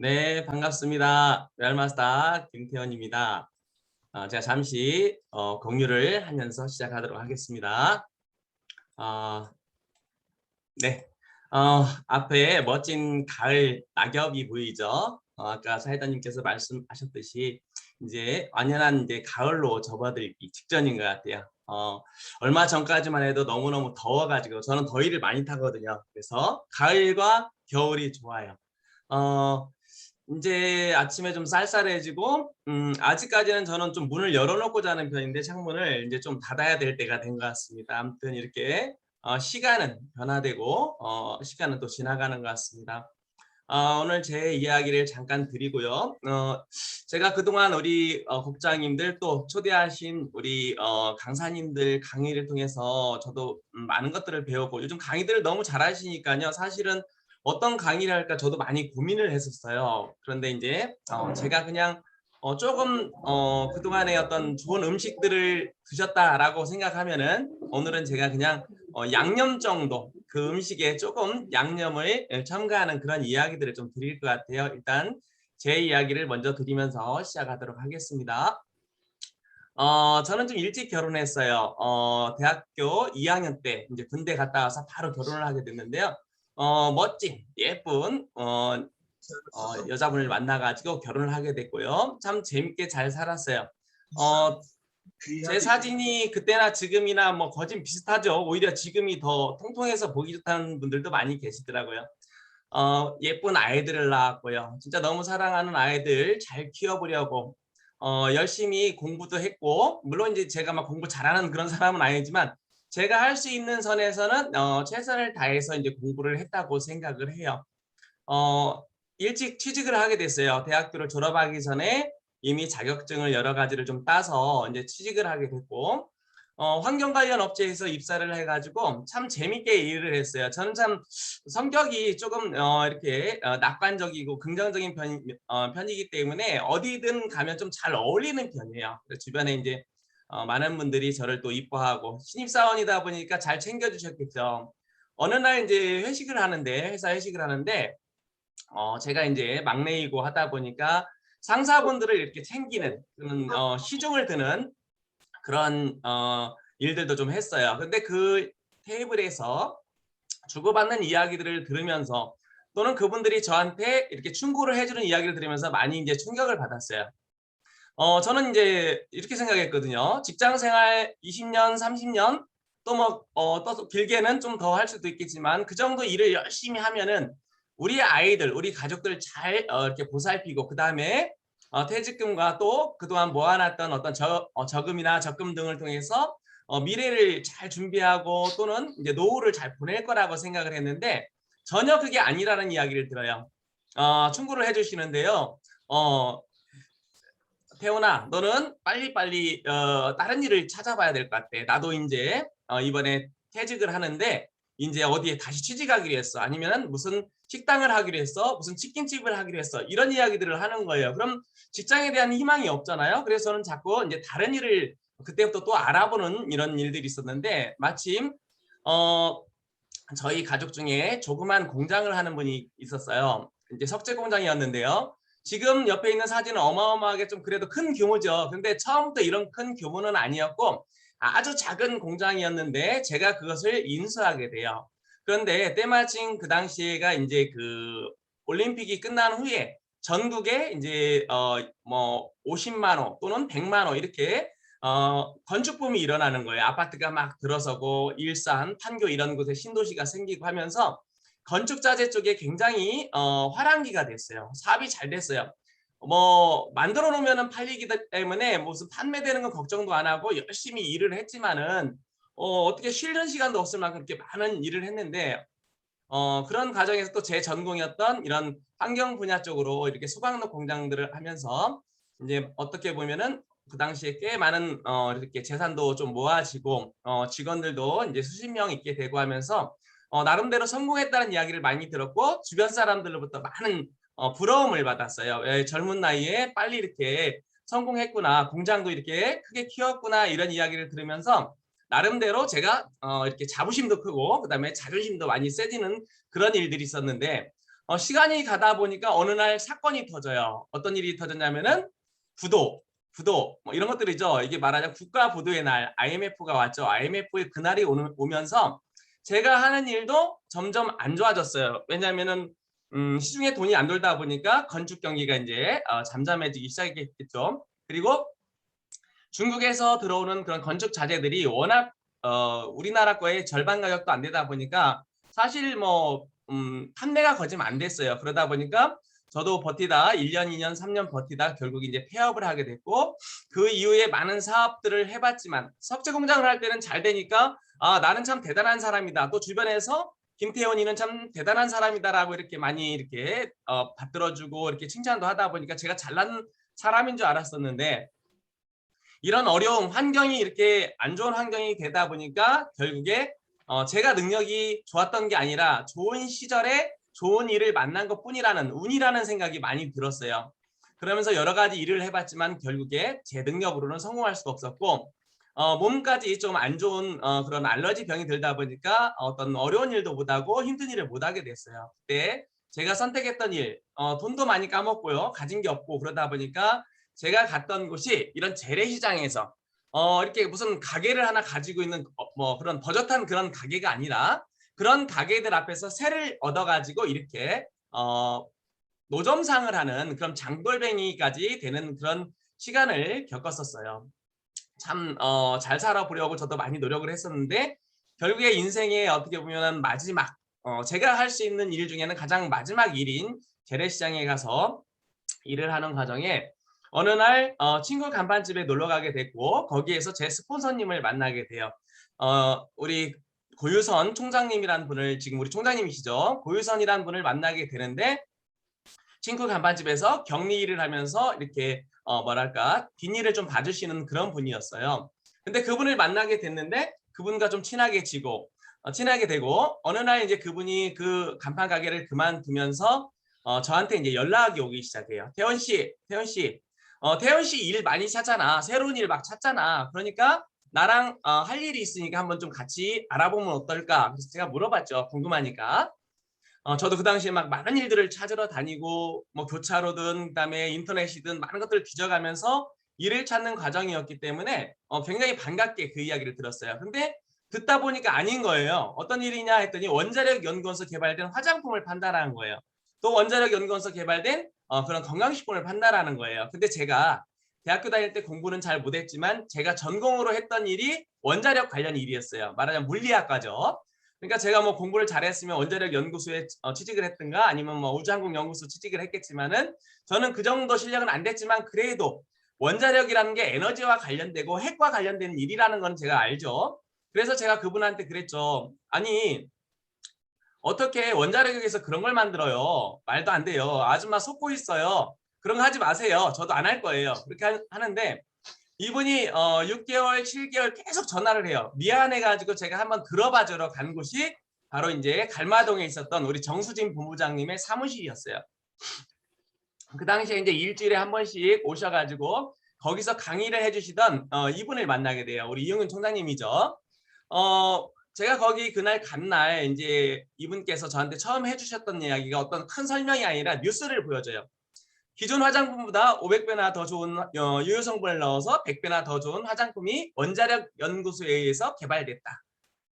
네, 반갑습니다. 레알마스터 김태현입니다. 제가 잠시 공유를 하면서 시작하도록 하겠습니다. 어, 네, 앞에 멋진 가을 낙엽이 보이죠? 아까 사회자님께서 말씀하셨듯이 이제 완연한 이제 가을로 접어들기 직전인 것 같아요. 얼마 전까지만 해도 너무너무 더워가지고 저는 더위를 많이 타거든요. 그래서 가을과 겨울이 좋아요. 어, 이제 아침에 좀 쌀쌀해지고 아직까지는 저는 좀 문을 열어놓고 자는 편인데 창문을 이제 좀 닫아야 될 때가 된 것 같습니다. 아무튼 이렇게 시간은 변화되고 시간은 또 지나가는 것 같습니다. 오늘 제 이야기를 잠깐 드리고요. 제가 그동안 우리 국장님들 또 초대하신 우리 강사님들 강의를 통해서 저도 많은 것들을 배웠고 요즘 강의들을 너무 잘하시니까요. 사실은 어떤 강의를 할까 저도 많이 고민을 했었어요. 그런데 이제 제가 그냥 조금 그동안의 어떤 좋은 음식들을 드셨다라고 생각하면은 오늘은 제가 그냥 양념 정도 그 음식에 조금 양념을 첨가하는 그런 이야기들을 좀 드릴 것 같아요. 일단 제 이야기를 먼저 드리면서 시작하도록 하겠습니다. 저는 좀 일찍 결혼했어요. 대학교 2학년 때 이제 군대 갔다 와서 바로 결혼을 하게 됐는데요. 멋진 예쁜 여자분을 만나가지고 결혼을 하게 됐고요. 참 재밌게 잘 살았어요. 어, 제 사진이 그때나 지금이나 뭐 거진 비슷하죠. 오히려 지금이 더 통통해서 보기 좋다는 분들도 많이 계시더라고요. 예쁜 아이들을 낳았고요. 진짜 너무 사랑하는 아이들 잘 키워보려고 열심히 공부도 했고, 물론 이제 제가 막 공부 잘하는 그런 사람은 아니지만 제가 할 수 있는 선에서는 최선을 다해서 이제 공부를 했다고 생각을 해요. 일찍 취직을 하게 됐어요. 대학교를 졸업하기 전에 이미 자격증을 여러 가지를 좀 따서 이제 취직을 하게 됐고, 환경 관련 업체에서 입사를 해가지고 참 재밌게 일을 했어요. 저는 참 성격이 조금 이렇게 낙관적이고 긍정적인 편이기 때문에 어디든 가면 좀 잘 어울리는 편이에요. 주변에 이제 많은 분들이 저를 또 이뻐하고 신입사원이다 보니까 잘 챙겨주셨겠죠. 어느 날 이제 회사 회식을 하는데 제가 이제 막내이고 하다 보니까 상사분들을 이렇게 챙기는 그런 시중을 드는 그런 일들도 좀 했어요. 근데 그 테이블에서 주고받는 이야기들을 들으면서 또는 그분들이 저한테 이렇게 충고를 해주는 이야기를 들으면서 많이 이제 충격을 받았어요. 저는 이제 이렇게 생각했거든요. 직장 생활 20년, 30년 또 뭐 또 길게는 좀 더 할 수도 있겠지만 그 정도 일을 열심히 하면은 우리 아이들, 우리 가족들 잘 이렇게 보살피고 그다음에 퇴직금과 또 그동안 모아놨던 어떤 저금이나 적금 등을 통해서 미래를 잘 준비하고 또는 이제 노후를 잘 보낼 거라고 생각을 했는데 전혀 그게 아니라는 이야기를 들어요. 충고를 해주시는데요. 어, 태훈아, 너는 빨리빨리 다른 일을 찾아봐야 될 것 같아. 나도 이제 이번에 퇴직을 하는데 이제 어디에 다시 취직하기로 했어. 아니면 무슨 식당을 하기로 했어. 무슨 치킨집을 하기로 했어. 이런 이야기들을 하는 거예요. 그럼 직장에 대한 희망이 없잖아요. 그래서 저는 자꾸 이제 다른 일을 그때부터 또 알아보는 이런 일들이 있었는데 마침 어, 저희 가족 중에 조그만 공장을 하는 분이 있었어요. 이제 석재 공장이었는데요. 지금 옆에 있는 사진은 어마어마하게 좀 그래도 큰 규모죠. 근데 처음부터 이런 큰 규모는 아니었고 아주 작은 공장이었는데 제가 그것을 인수하게 돼요. 그런데 때마침 그 당시에가 이제 그 올림픽이 끝난 후에 전국에 이제 뭐 50만 호 또는 100만 호 이렇게 건축붐이 일어나는 거예요. 아파트가 막 들어서고 일산, 판교 이런 곳에 신도시가 생기고 하면서 건축자재 쪽에 굉장히 화랑기가 됐어요. 사업이 잘 됐어요. 뭐 만들어 놓으면 팔리기 때문에 무슨 판매되는 건 걱정도 안 하고 열심히 일을 했지만은 어떻게 쉬는 시간도 없을 만큼 그렇게 많은 일을 했는데 그런 과정에서 또 제 전공이었던 이런 환경 분야 쪽으로 이렇게 소각로 공장들을 하면서 이제 어떻게 보면은 그 당시에 꽤 많은 이렇게 재산도 좀 모아지고 직원들도 이제 수십 명 있게 되고 하면서 나름대로 성공했다는 이야기를 많이 들었고 주변 사람들로부터 많은 부러움을 받았어요. 예, 젊은 나이에 빨리 이렇게 성공했구나, 공장도 이렇게 크게 키웠구나 이런 이야기를 들으면서 나름대로 제가 이렇게 자부심도 크고 그다음에 자존심도 많이 세지는 그런 일들이 있었는데 시간이 가다 보니까 어느 날 사건이 터져요. 어떤 일이 터졌냐면은 부도 뭐 이런 것들이죠. 이게 말하자면 국가 부도의 날 IMF가 왔죠. IMF의 그날이 오면서 제가 하는 일도 점점 안 좋아졌어요. 왜냐하면은 시중에 돈이 안 돌다 보니까 건축 경기가 이제 잠잠해지기 시작했겠죠. 그리고 중국에서 들어오는 그런 건축 자재들이 워낙 우리나라 거의 절반 가격도 안 되다 보니까 사실 뭐 판매가 거진 안 됐어요. 그러다 보니까 저도 버티다 1년, 2년, 3년 버티다 결국 이제 폐업을 하게 됐고 그 이후에 많은 사업들을 해봤지만 석재 공장을 할 때는 잘 되니까 아 나는 참 대단한 사람이다. 또 주변에서 김태원이는 참 대단한 사람이다라고 이렇게 많이 이렇게 받들어주고 이렇게 칭찬도 하다 보니까 제가 잘난 사람인 줄 알았었는데 이런 어려움, 환경이 이렇게 안 좋은 환경이 되다 보니까 결국에 제가 능력이 좋았던 게 아니라 좋은 시절에 좋은 일을 만난 것뿐이라는 운이라는 생각이 많이 들었어요. 그러면서 여러 가지 일을 해봤지만 결국에 제 능력으로는 성공할 수가 없었고 몸까지 좀 안 좋은 그런 알러지 병이 들다 보니까 어떤 어려운 일도 못하고 힘든 일을 못하게 됐어요. 그때 제가 선택했던 일, 돈도 많이 까먹고요. 가진 게 없고 그러다 보니까 제가 갔던 곳이 이런 재래시장에서 이렇게 무슨 가게를 하나 가지고 있는 뭐 그런 버젓한 그런 가게가 아니라 그런 가게들 앞에서 세를 얻어가지고 이렇게 노점상을 하는 그런 장돌뱅이까지 되는 그런 시간을 겪었었어요. 참 잘 살아보려고 저도 많이 노력을 했었는데 결국에 인생의 어떻게 보면 마지막 제가 할 수 있는 일 중에는 가장 마지막 일인 재래시장에 가서 일을 하는 과정에 어느 날 친구 간판집에 놀러 가게 됐고 거기에서 제 스폰서님을 만나게 돼요. 우리 고유선 총장님이라는 분을 지금 우리 총장님이시죠. 고유선이라는 분을 만나게 되는데 친구 간판집에서 격리 일을 하면서 이렇게 뭐랄까 뒷일을 좀 봐주시는 그런 분이었어요. 근데 그분을 만나게 됐는데 그분과 좀 친하게 되고 어느 날 이제 그분이 그 간판 가게를 그만두면서 저한테 이제 연락이 오기 시작해요. 태원 씨, 태원 씨 일 많이 찾잖아. 새로운 일 막 찾잖아. 그러니까 나랑 할 일이 있으니까 한번 좀 같이 알아보면 어떨까? 그래서 제가 물어봤죠. 궁금하니까. 저도 그 당시에 막 많은 일들을 찾으러 다니고 뭐 교차로든 그다음에 인터넷이든 많은 것들을 뒤져가면서 일을 찾는 과정이었기 때문에 굉장히 반갑게 그 이야기를 들었어요. 근데 듣다 보니까 아닌 거예요. 어떤 일이냐 했더니 원자력 연구원에서 개발된 화장품을 판다라는 거예요. 또 원자력 연구원에서 개발된 그런 건강식품을 판다라는 거예요. 근데 제가 대학교 다닐 때 공부는 잘 못했지만 제가 전공으로 했던 일이 원자력 관련 일이었어요. 말하자면 물리학과죠. 그러니까 제가 뭐 공부를 잘했으면 원자력 연구소에 취직을 했든가 아니면 뭐 우주항공연구소 취직을 했겠지만은 저는 그 정도 실력은 안 됐지만 그래도 원자력이라는 게 에너지와 관련되고 핵과 관련된 일이라는 건 제가 알죠. 그래서 제가 그분한테 그랬죠. 아니 어떻게 원자력에서 그런 걸 만들어요? 말도 안 돼요. 아줌마 속고 있어요. 그런 거 하지 마세요. 저도 안 할 거예요. 그렇게 하는데 이분이 6개월, 7개월 계속 전화를 해요. 미안해가지고 제가 한번 들어봐 주러 간 곳이 바로 이제 갈마동에 있었던 우리 정수진 본부장님의 사무실이었어요. 그 당시에 이제 일주일에 한 번씩 오셔가지고 거기서 강의를 해주시던 이분을 만나게 돼요. 우리 이용윤 총장님이죠. 제가 거기 그날 간 날 이제 이분께서 저한테 처음 해주셨던 이야기가 어떤 큰 설명이 아니라 뉴스를 보여줘요. 기존 화장품보다 500배나 더 좋은 유효 성분을 넣어서 100배나 더 좋은 화장품이 원자력 연구소에 의해서 개발됐다.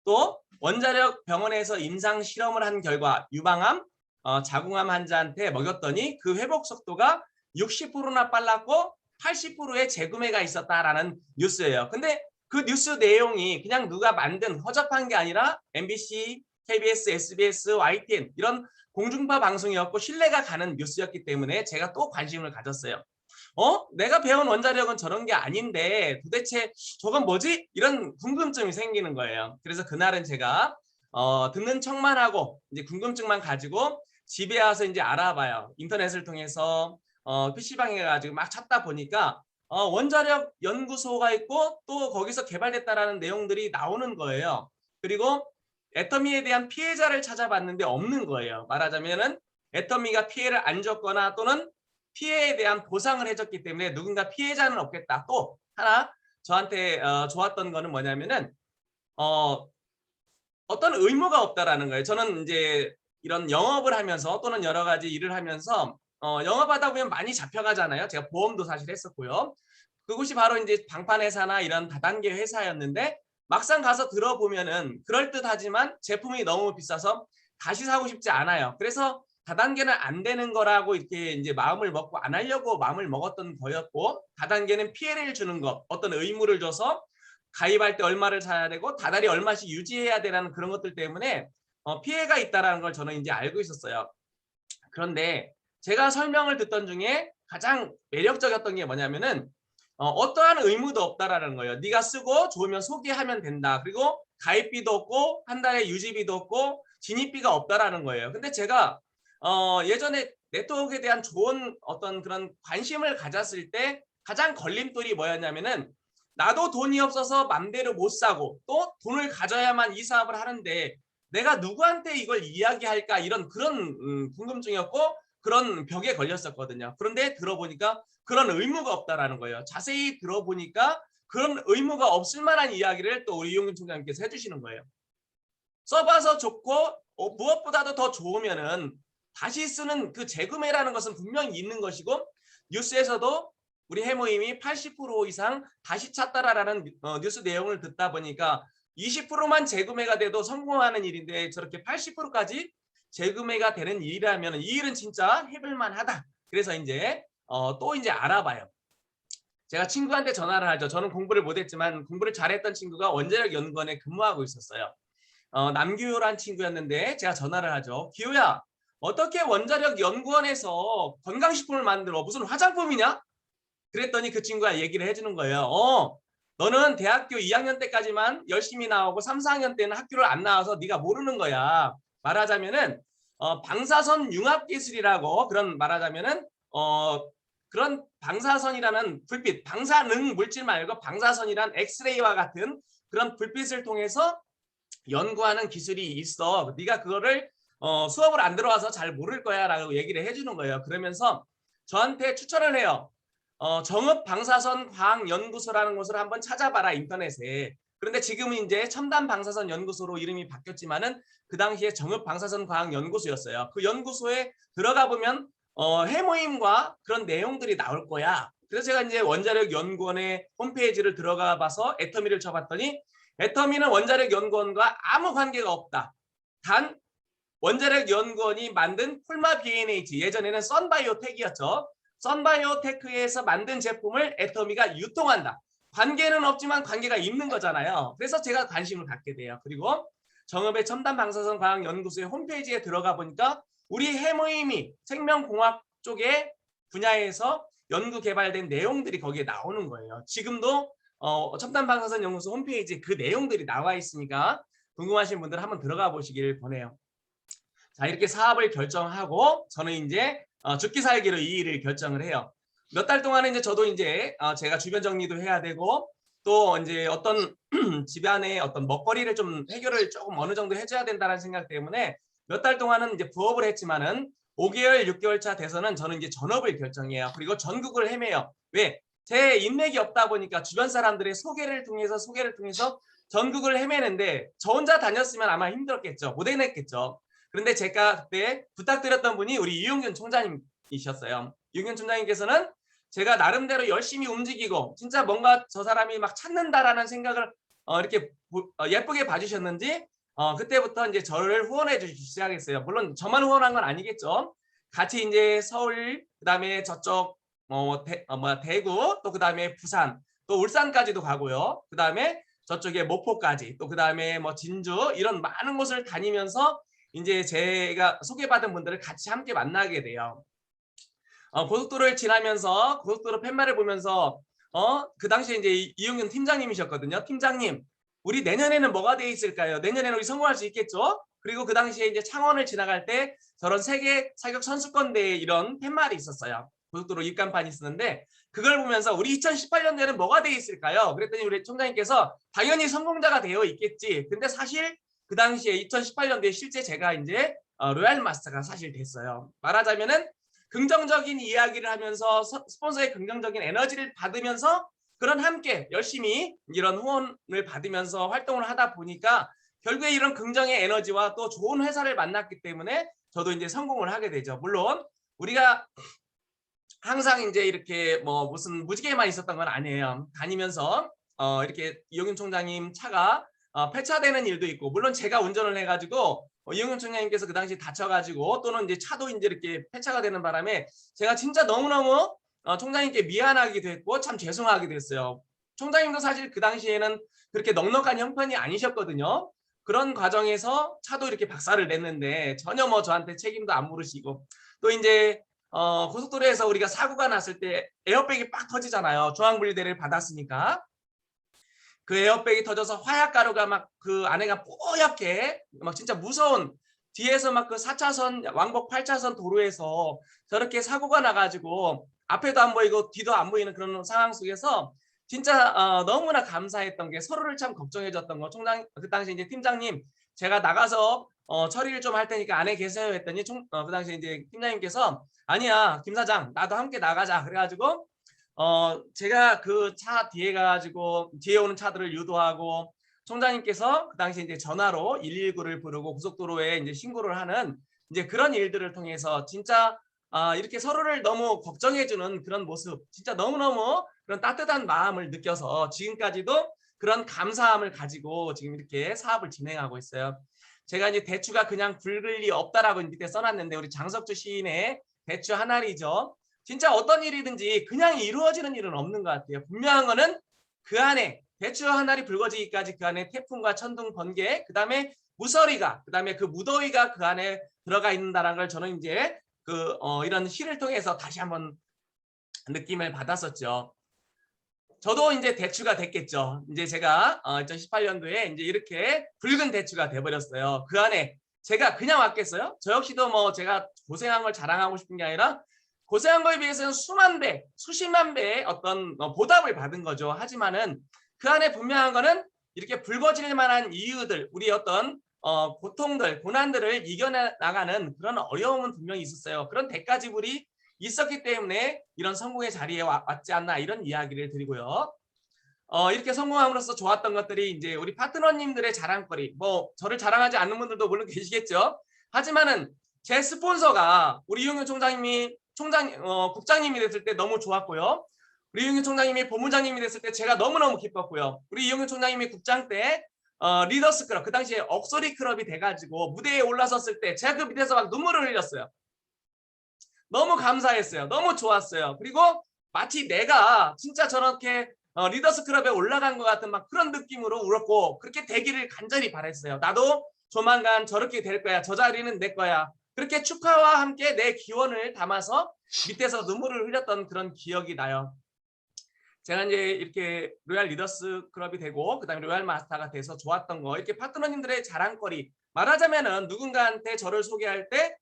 또 원자력 병원에서 임상 실험을 한 결과 유방암, 자궁암 환자한테 먹였더니 그 회복 속도가 60%나 빨랐고 80%의 재구매가 있었다라는 뉴스예요. 근데 그 뉴스 내용이 그냥 누가 만든 허접한 게 아니라 MBC, KBS, SBS, YTN 이런 공중파 방송이었고 신뢰가 가는 뉴스였기 때문에 제가 또 관심을 가졌어요. 내가 배운 원자력은 저런 게 아닌데 도대체 저건 뭐지? 이런 궁금증이 생기는 거예요. 그래서 그날은 제가 듣는 척만 하고 이제 궁금증만 가지고 집에 와서 이제 알아봐요. 인터넷을 통해서 PC방에 가지고 막 찾다 보니까 원자력 연구소가 있고 또 거기서 개발됐다라는 내용들이 나오는 거예요. 그리고 애터미에 대한 피해자를 찾아봤는데 없는 거예요. 말하자면은 애터미가 피해를 안 줬거나 또는 피해에 대한 보상을 해줬기 때문에 누군가 피해자는 없겠다. 또 하나 저한테 좋았던 거는 뭐냐면은 어떤 의무가 없다라는 거예요. 저는 이제 이런 영업을 하면서 또는 여러 가지 일을 하면서 영업하다 보면 많이 잡혀가잖아요. 제가 보험도 사실 했었고요. 그곳이 바로 이제 방판 회사나 이런 다단계 회사였는데 막상 가서 들어보면은 그럴듯하지만 제품이 너무 비싸서 다시 사고 싶지 않아요. 그래서 다단계는 안 되는 거라고 이렇게 이제 마음을 먹고 안 하려고 마음을 먹었던 거였고, 다단계는 피해를 주는 것, 어떤 의무를 줘서 가입할 때 얼마를 사야 되고 다달이 얼마씩 유지해야 되라는 그런 것들 때문에 피해가 있다라는 걸 저는 이제 알고 있었어요. 그런데 제가 설명을 듣던 중에 가장 매력적이었던 게 뭐냐면은 어떠한 의무도 없다라는 거예요. 네가 쓰고 좋으면 소개하면 된다. 그리고 가입비도 없고 한 달에 유지비도 없고 진입비가 없다라는 거예요. 근데 제가 예전에 네트워크에 대한 좋은 어떤 그런 관심을 가졌을 때 가장 걸림돌이 뭐였냐면은 나도 돈이 없어서 맘대로 못 사고 또 돈을 가져야만 이 사업을 하는데 내가 누구한테 이걸 이야기할까 이런 그런 궁금증이었고 그런 벽에 걸렸었거든요. 그런데 들어보니까 그런 의무가 없다라는 거예요. 자세히 들어보니까 그런 의무가 없을 만한 이야기를 또 우리 이용균 총장님께서 해주시는 거예요. 써봐서 좋고 무엇보다도 더 좋으면은 다시 쓰는 그 재구매라는 것은 분명히 있는 것이고, 뉴스에서도 우리 해모임이 80% 이상 다시 찾다라는 뉴스 내용을 듣다 보니까 20%만 재구매가 돼도 성공하는 일인데 저렇게 80%까지 재구매가 되는 일이라면 이 일은 진짜 해볼 만하다. 그래서 이제 또 이제 알아봐요. 제가 친구한테 전화를 하죠. 저는 공부를 못했지만 공부를 잘했던 친구가 원자력 연구원에 근무하고 있었어요. 남규호란 친구였는데 제가 전화를 하죠. 기호야, 어떻게 원자력 연구원에서 건강식품을 만들어? 무슨 화장품이냐? 그랬더니 그 친구가 얘기를 해주는 거예요. 너는 대학교 2학년 때까지만 열심히 나오고 3, 4학년 때는 학교를 안 나와서 네가 모르는 거야. 말하자면은 방사선 융합 기술이라고, 그런 말하자면은 그런 방사선이라는 불빛, 방사능 물질 말고 방사선이란 엑스레이와 같은 그런 불빛을 통해서 연구하는 기술이 있어. 네가 그거를 수업을 안 들어와서 잘 모를 거야 라고 얘기를 해주는 거예요. 그러면서 저한테 추천을 해요. 정읍방사선과학연구소라는 곳을 한번 찾아봐라, 인터넷에. 그런데 지금은 이제 첨단방사선연구소로 이름이 바뀌었지만은 그 당시에 정읍방사선과학연구소였어요. 그 연구소에 들어가 보면 해모임과 그런 내용들이 나올 거야. 그래서 제가 이제 원자력 연구원의 홈페이지를 들어가 봐서 애터미를 쳐봤더니 애터미는 원자력 연구원과 아무 관계가 없다. 단 원자력 연구원이 만든 폴마 BNH, 예전에는 썬바이오텍이었죠. 썬바이오테크에서 만든 제품을 애터미가 유통한다. 관계는 없지만 관계가 있는 거잖아요. 그래서 제가 관심을 갖게 돼요. 그리고 정읍의 첨단방사선과학연구소의 홈페이지에 들어가 보니까 우리 해모임이 생명공학 쪽의 분야에서 연구 개발된 내용들이 거기에 나오는 거예요. 지금도 첨단방사선연구소 홈페이지에 그 내용들이 나와 있으니까 궁금하신 분들 한번 들어가 보시길 권해요. 자, 이렇게 사업을 결정하고 저는 이제 죽기 살기로 이 일을 결정을 해요. 몇 달 동안은 이제 저도 이제 제가 주변 정리도 해야 되고 또 이제 어떤 집안의 어떤 먹거리를 좀 해결을 조금 어느 정도 해줘야 된다는 생각 때문에 몇 달 동안은 이제 부업을 했지만은 5개월, 6개월 차 돼서는 저는 이제 전업을 결정해요. 그리고 전국을 헤매요. 왜? 제 인맥이 없다 보니까 주변 사람들의 소개를 통해서 전국을 헤매는데 저 혼자 다녔으면 아마 힘들었겠죠. 못 해냈겠죠. 그런데 제가 그때 부탁드렸던 분이 우리 이용균 총장님이셨어요. 이용균 총장님께서는 제가 나름대로 열심히 움직이고 진짜 뭔가 저 사람이 막 찾는다라는 생각을 이렇게 예쁘게 봐주셨는지 그때부터 이제 저를 후원해 주시기 시작했어요. 물론 저만 후원한 건 아니겠죠. 같이 이제 서울, 그다음에 저쪽 대구, 또 그다음에 부산, 또 울산까지도 가고요. 그다음에 저쪽에 목포까지, 또 그다음에 뭐 진주, 이런 많은 곳을 다니면서 이제 제가 소개받은 분들을 같이 함께 만나게 돼요. 고속도로를 지나면서 고속도로 팻말을 보면서 그 당시에 이제 이용균 팀장님이셨거든요. 팀장님, 우리 내년에는 뭐가 돼 있을까요? 내년에는 우리 성공할 수 있겠죠? 그리고 그 당시에 이제 창원을 지나갈 때 저런 세계 사격 선수권대회 이런 팻말이 있었어요. 고속도로 입간판이 있었는데 그걸 보면서 우리 2018년도에는 뭐가 돼 있을까요? 그랬더니 우리 총장님께서 당연히 성공자가 되어 있겠지. 근데 사실 그 당시에 2018년도에 실제 제가 이제 로얄 마스터가 사실 됐어요. 말하자면은 긍정적인 이야기를 하면서 스폰서의 긍정적인 에너지를 받으면서 그런 함께 열심히 이런 후원을 받으면서 활동을 하다 보니까 결국에 이런 긍정의 에너지와 또 좋은 회사를 만났기 때문에 저도 이제 성공을 하게 되죠. 물론 우리가 항상 이제 이렇게 뭐 무슨 무지개만 있었던 건 아니에요. 다니면서 이렇게 이용윤 총장님 차가 폐차되는 일도 있고, 물론 제가 운전을 해가지고 이용윤 총장님께서 그 당시 다쳐가지고 또는 이제 차도 이제 이렇게 폐차가 되는 바람에 제가 진짜 너무너무 총장님께 미안하기도 했고 참 죄송하기도 했어요. 총장님도 사실 그 당시에는 그렇게 넉넉한 형편이 아니셨거든요. 그런 과정에서 차도 이렇게 박살을 냈는데 전혀 뭐 저한테 책임도 안 물으시고, 또 이제 고속도로에서 우리가 사고가 났을 때 에어백이 빡 터지잖아요. 중앙분리대를 받았으니까. 그 에어백이 터져서 화약가루가 막 그 안에가 뽀얗게 막 진짜 무서운, 뒤에서 막 그 4차선 왕복 8차선 도로에서 저렇게 사고가 나가지고 앞에도 안 보이고 뒤도 안 보이는 그런 상황 속에서 진짜 너무나 감사했던 게, 서로를 참 걱정해 줬던 거. 총장 그 당시 이제 팀장님, 제가 나가서 처리를 좀 할 테니까 안에 계세요 했더니 그 당시 이제 팀장님께서 아니야 김 사장 나도 함께 나가자 그래가지고 제가 그 차 뒤에 가지고 뒤에 오는 차들을 유도하고, 총장님께서 그 당시 이제 전화로 119를 부르고 고속도로에 이제 신고를 하는 이제 그런 일들을 통해서 진짜 이렇게 서로를 너무 걱정해주는 그런 모습, 진짜 너무너무 그런 따뜻한 마음을 느껴서 지금까지도 그런 감사함을 가지고 지금 이렇게 사업을 진행하고 있어요. 제가 이제 대추가 그냥 붉을 리 없다라고 밑에 써놨는데, 우리 장석주 시인의 대추 한 알이죠. 진짜 어떤 일이든지 그냥 이루어지는 일은 없는 것 같아요. 분명한 거는 그 안에 대추 한 알이 붉어지기까지 그 안에 태풍과 천둥 번개, 그 다음에 무서리가, 그 다음에 그 무더위가 그 안에 들어가 있는다는 걸 저는 이제 이런 시를 통해서 다시 한번 느낌을 받았었죠. 저도 이제 대추가 됐겠죠. 이제 제가 2018년도에 이제 이렇게 붉은 대추가 돼버렸어요. 그 안에 제가 그냥 왔겠어요? 저 역시도 뭐 제가 고생한 걸 자랑하고 싶은 게 아니라 고생한 거에 비해서는 수만 배, 수십만 배의 어떤 보답을 받은 거죠. 하지만은 그 안에 분명한 거는 이렇게 붉어질 만한 이유들, 우리 어떤 고통들, 고난들을 이겨나가는 그런 어려움은 분명히 있었어요. 그런 대가 지불이 있었기 때문에 이런 성공의 자리에 왔지 않나, 이런 이야기를 드리고요. 이렇게 성공함으로써 좋았던 것들이 이제 우리 파트너님들의 자랑거리, 뭐 저를 자랑하지 않는 분들도 물론 계시겠죠. 하지만은 제 스폰서가 우리 이용윤 총장님이 국장님이 됐을 때 너무 좋았고요. 우리 이용윤 총장님이 본부장님이 됐을 때 제가 너무너무 기뻤고요. 우리 이용윤 총장님이 국장 때 리더스 클럽, 그 당시에 억소리 클럽이 돼가지고 무대에 올라섰을 때 제가 그 밑에서 막 눈물을 흘렸어요. 너무 감사했어요. 너무 좋았어요. 그리고 마치 내가 진짜 저렇게 리더스 클럽에 올라간 것 같은 막 그런 느낌으로 울었고, 그렇게 되기를 간절히 바랬어요. 나도 조만간 저렇게 될 거야. 저 자리는 내 거야. 그렇게 축하와 함께 내 기원을 담아서 밑에서 눈물을 흘렸던 그런 기억이 나요. 제가 이제 이렇게 로얄 리더스 클럽이 되고 그다음에 로얄 마스터가 돼서 좋았던 거, 이렇게 파트너님들의 자랑거리, 말하자면은 누군가한테 저를 소개할 때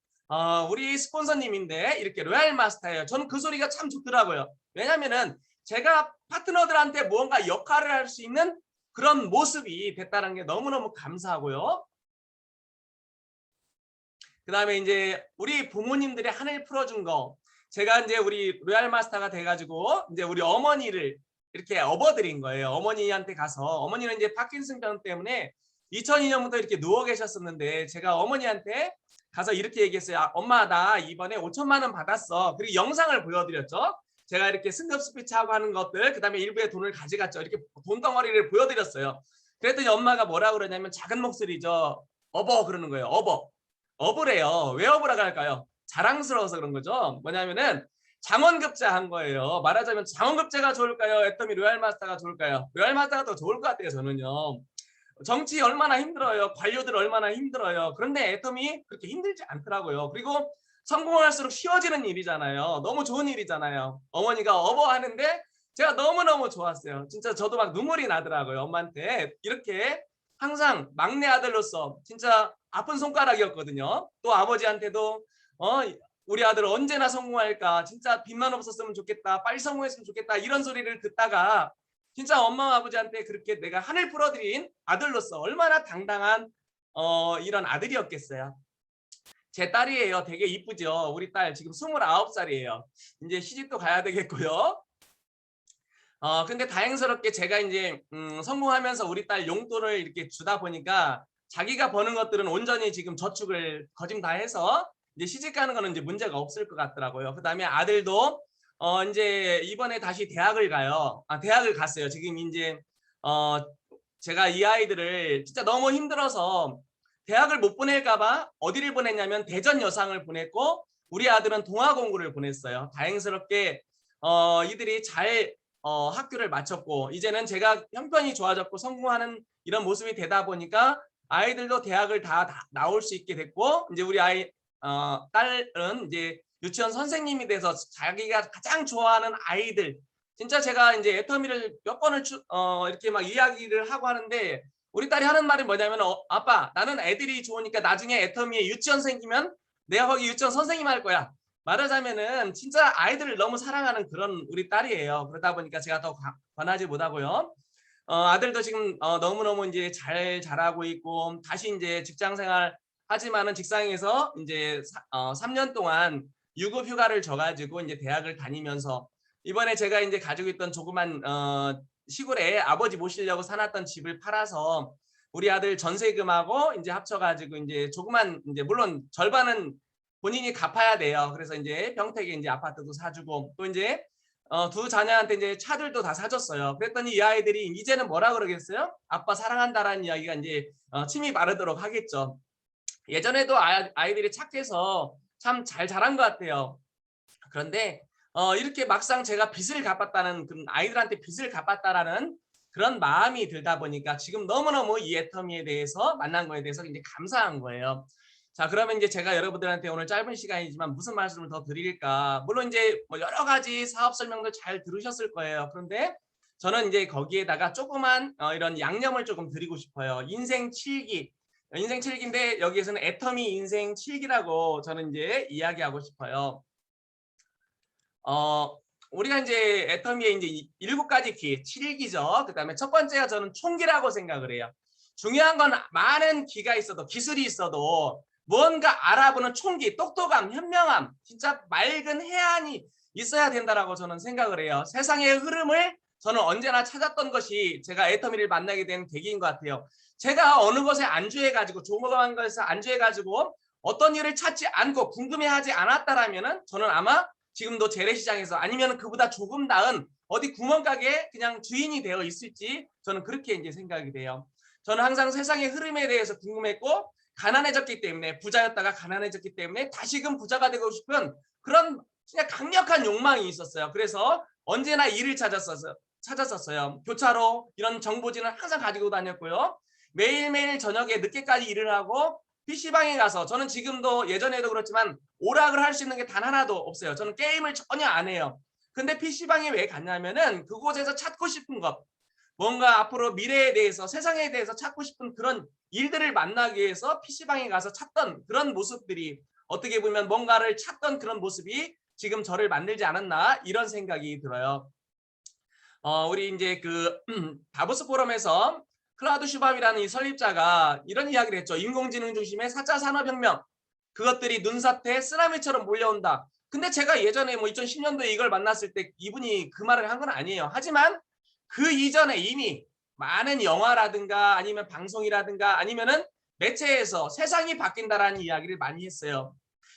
우리 스폰서님인데 이렇게 로얄 마스터예요. 저는 그 소리가 참 좋더라고요. 왜냐면은 제가 파트너들한테 무언가 역할을 할 수 있는 그런 모습이 됐다는 게 너무너무 감사하고요. 그 다음에 이제 우리 부모님들의 한을 풀어준 거, 제가 이제 우리 로얄 마스터가 돼가지고 이제 우리 어머니를 이렇게 업어드린 거예요. 어머니한테 가서, 어머니는 이제 파킨슨병 때문에 2002년부터 이렇게 누워 계셨었는데 제가 어머니한테 가서 이렇게 얘기했어요. 엄마 나 이번에 5천만 원 받았어. 그리고 영상을 보여드렸죠. 제가 이렇게 승급 스피치하고 하는 것들, 그 다음에 일부의 돈을 가져갔죠. 이렇게 돈덩어리를 보여드렸어요. 그랬더니 엄마가 뭐라 그러냐면 작은 목소리죠. 업어 그러는 거예요. 업어. 업으래요. 왜 업으라고 할까요? 자랑스러워서 그런 거죠. 뭐냐면은 장원급제 한 거예요. 말하자면 장원급제가 좋을까요? 애터미 로얄마스터가 좋을까요? 로얄마스터가 더 좋을 것 같아요. 저는요. 정치 얼마나 힘들어요. 관료들 얼마나 힘들어요. 그런데 애터미 그렇게 힘들지 않더라고요. 그리고 성공할수록 쉬워지는 일이잖아요. 너무 좋은 일이잖아요. 어머니가 업어 하는데 제가 너무너무 좋았어요. 진짜 저도 막 눈물이 나더라고요. 엄마한테 이렇게 항상 막내 아들로서 진짜 아픈 손가락이었거든요. 또 아버지한테도 우리 아들 언제나 성공할까, 진짜 빚만 없었으면 좋겠다, 빨리 성공했으면 좋겠다, 이런 소리를 듣다가 진짜 엄마 아버지한테 그렇게 내가 한을 풀어드린 아들로서 얼마나 당당한 이런 아들이었겠어요. 제 딸이에요. 되게 이쁘죠. 우리 딸 지금 29살이에요. 이제 시집도 가야 되겠고요. 근데 다행스럽게 제가 이제 성공하면서 우리 딸 용돈을 이렇게 주다 보니까 자기가 버는 것들은 온전히 지금 저축을 거진 다 해서 이제 시집 가는 거는 이제 문제가 없을 것 같더라고요. 그다음에 아들도 이제 이번에 다시 대학을 가요. 대학을 갔어요. 지금 이제 제가 이 아이들을 진짜 너무 힘들어서 대학을 못 보낼까 봐 어디를 보냈냐면 대전 여상을 보냈고 우리 아들은 동아공고를 보냈어요. 다행스럽게 이들이 잘 학교를 마쳤고 이제는 제가 형편이 좋아졌고 성공하는 이런 모습이 되다 보니까 아이들도 대학을 다 나올 수 있게 됐고 이제 우리 딸은 이제 유치원 선생님이 돼서 자기가 가장 좋아하는 아이들 진짜 제가 이제 애터미를 몇 번을 이렇게 막 이야기를 하고 하는데 우리 딸이 하는 말이 뭐냐면 아빠 나는 애들이 좋으니까 나중에 애터미에 유치원 생기면 내가 거기 유치원 선생님 할 거야. 말하자면은 진짜 아이들을 너무 사랑하는 그런 우리 딸이에요. 그러다 보니까 제가 더 권하지 못하고요. 아들도 지금 너무너무 이제 잘 자라고 있고 다시 이제 직장 생활 하지만은 직장에서 이제 3년 동안 유급 휴가를 져가지고 이제 대학을 다니면서 이번에 제가 이제 가지고 있던 조그만 시골에 아버지 모시려고 사놨던 집을 팔아서 우리 아들 전세금하고 이제 합쳐가지고 이제 조그만 이제 물론 절반은 본인이 갚아야 돼요. 그래서 이제 병택에 이제 아파트도 사주고 또 이제 두 자녀한테 이제 차들도 다 사줬어요. 그랬더니 이 아이들이 이제는 뭐라 그러겠어요? 아빠 사랑한다라는 이야기가 이제 침이 마르도록 하겠죠. 예전에도 아이들이 착해서 참 잘 자란 것 같아요. 그런데 이렇게 막상 제가 빚을 갚았다는 아이들한테 빚을 갚았다라는 그런 마음이 들다 보니까 지금 너무너무 이 애터미에 대해서 만난 거에 대해서 굉장히 감사한 거예요. 자, 그러면 이제 제가 여러분들한테 오늘 짧은 시간이지만 무슨 말씀을 더 드릴까? 물론 이제 뭐 여러 가지 사업 설명들 잘 들으셨을 거예요. 그런데 저는 이제 거기에다가 조그만 이런 양념을 조금 드리고 싶어요. 인생 7기. 인생 7기인데 여기에서는 애터미 인생 7기라고 저는 이제 이야기하고 싶어요. 우리가 이제 애터미에 이제 7가지 기, 7기죠. 그다음에 첫 번째가 저는 총기라고 생각을 해요. 중요한 건 많은 기가 있어도 기술이 있어도 뭔가 알아보는 총기, 똑똑함, 현명함, 진짜 맑은 해안이 있어야 된다라고 저는 생각을 해요. 세상의 흐름을 저는 언제나 찾았던 것이 제가 애터미를 만나게 된 계기인 것 같아요. 제가 어느 것에 안주해가지고 조그만 것에 안주해가지고 어떤 일을 찾지 않고 궁금해하지 않았다라면은 저는 아마 지금도 재래시장에서 아니면 그보다 조금 나은 어디 구멍가게 그냥 주인이 되어 있을지 저는 그렇게 이제 생각이 돼요. 저는 항상 세상의 흐름에 대해서 궁금했고 가난해졌기 때문에 부자였다가 가난해졌기 때문에 다시금 부자가 되고 싶은 그런 그냥 강력한 욕망이 있었어요. 그래서 언제나 일을 찾았었어요. 교차로 이런 정보지는 항상 가지고 다녔고요. 매일매일 저녁에 늦게까지 일을 하고 PC방에 가서 저는 지금도 예전에도 그렇지만 오락을 할 수 있는 게 단 하나도 없어요. 저는 게임을 전혀 안 해요. 근데 PC방에 왜 갔냐면은 그곳에서 찾고 싶은 것 뭔가 앞으로 미래에 대해서 세상에 대해서 찾고 싶은 그런 일들을 만나기 위해서 PC방에 가서 찾던 그런 모습들이 어떻게 보면 뭔가를 찾던 그런 모습이 지금 저를 만들지 않았나 이런 생각이 들어요. 우리 이제 그 다보스 포럼에서 클라우드 슈밥이라는 이 설립자가 이런 이야기를 했죠. 인공지능 중심의 4차 산업혁명 그것들이 눈사태 쓰나미처럼 몰려온다. 근데 제가 예전에 뭐 2010년도에 이걸 만났을 때 이분이 그 말을 한 건 아니에요. 하지만 그 이전에 이미 많은 영화라든가 아니면 방송이라든가 아니면은 매체에서 세상이 바뀐다라는 이야기를 많이 했어요.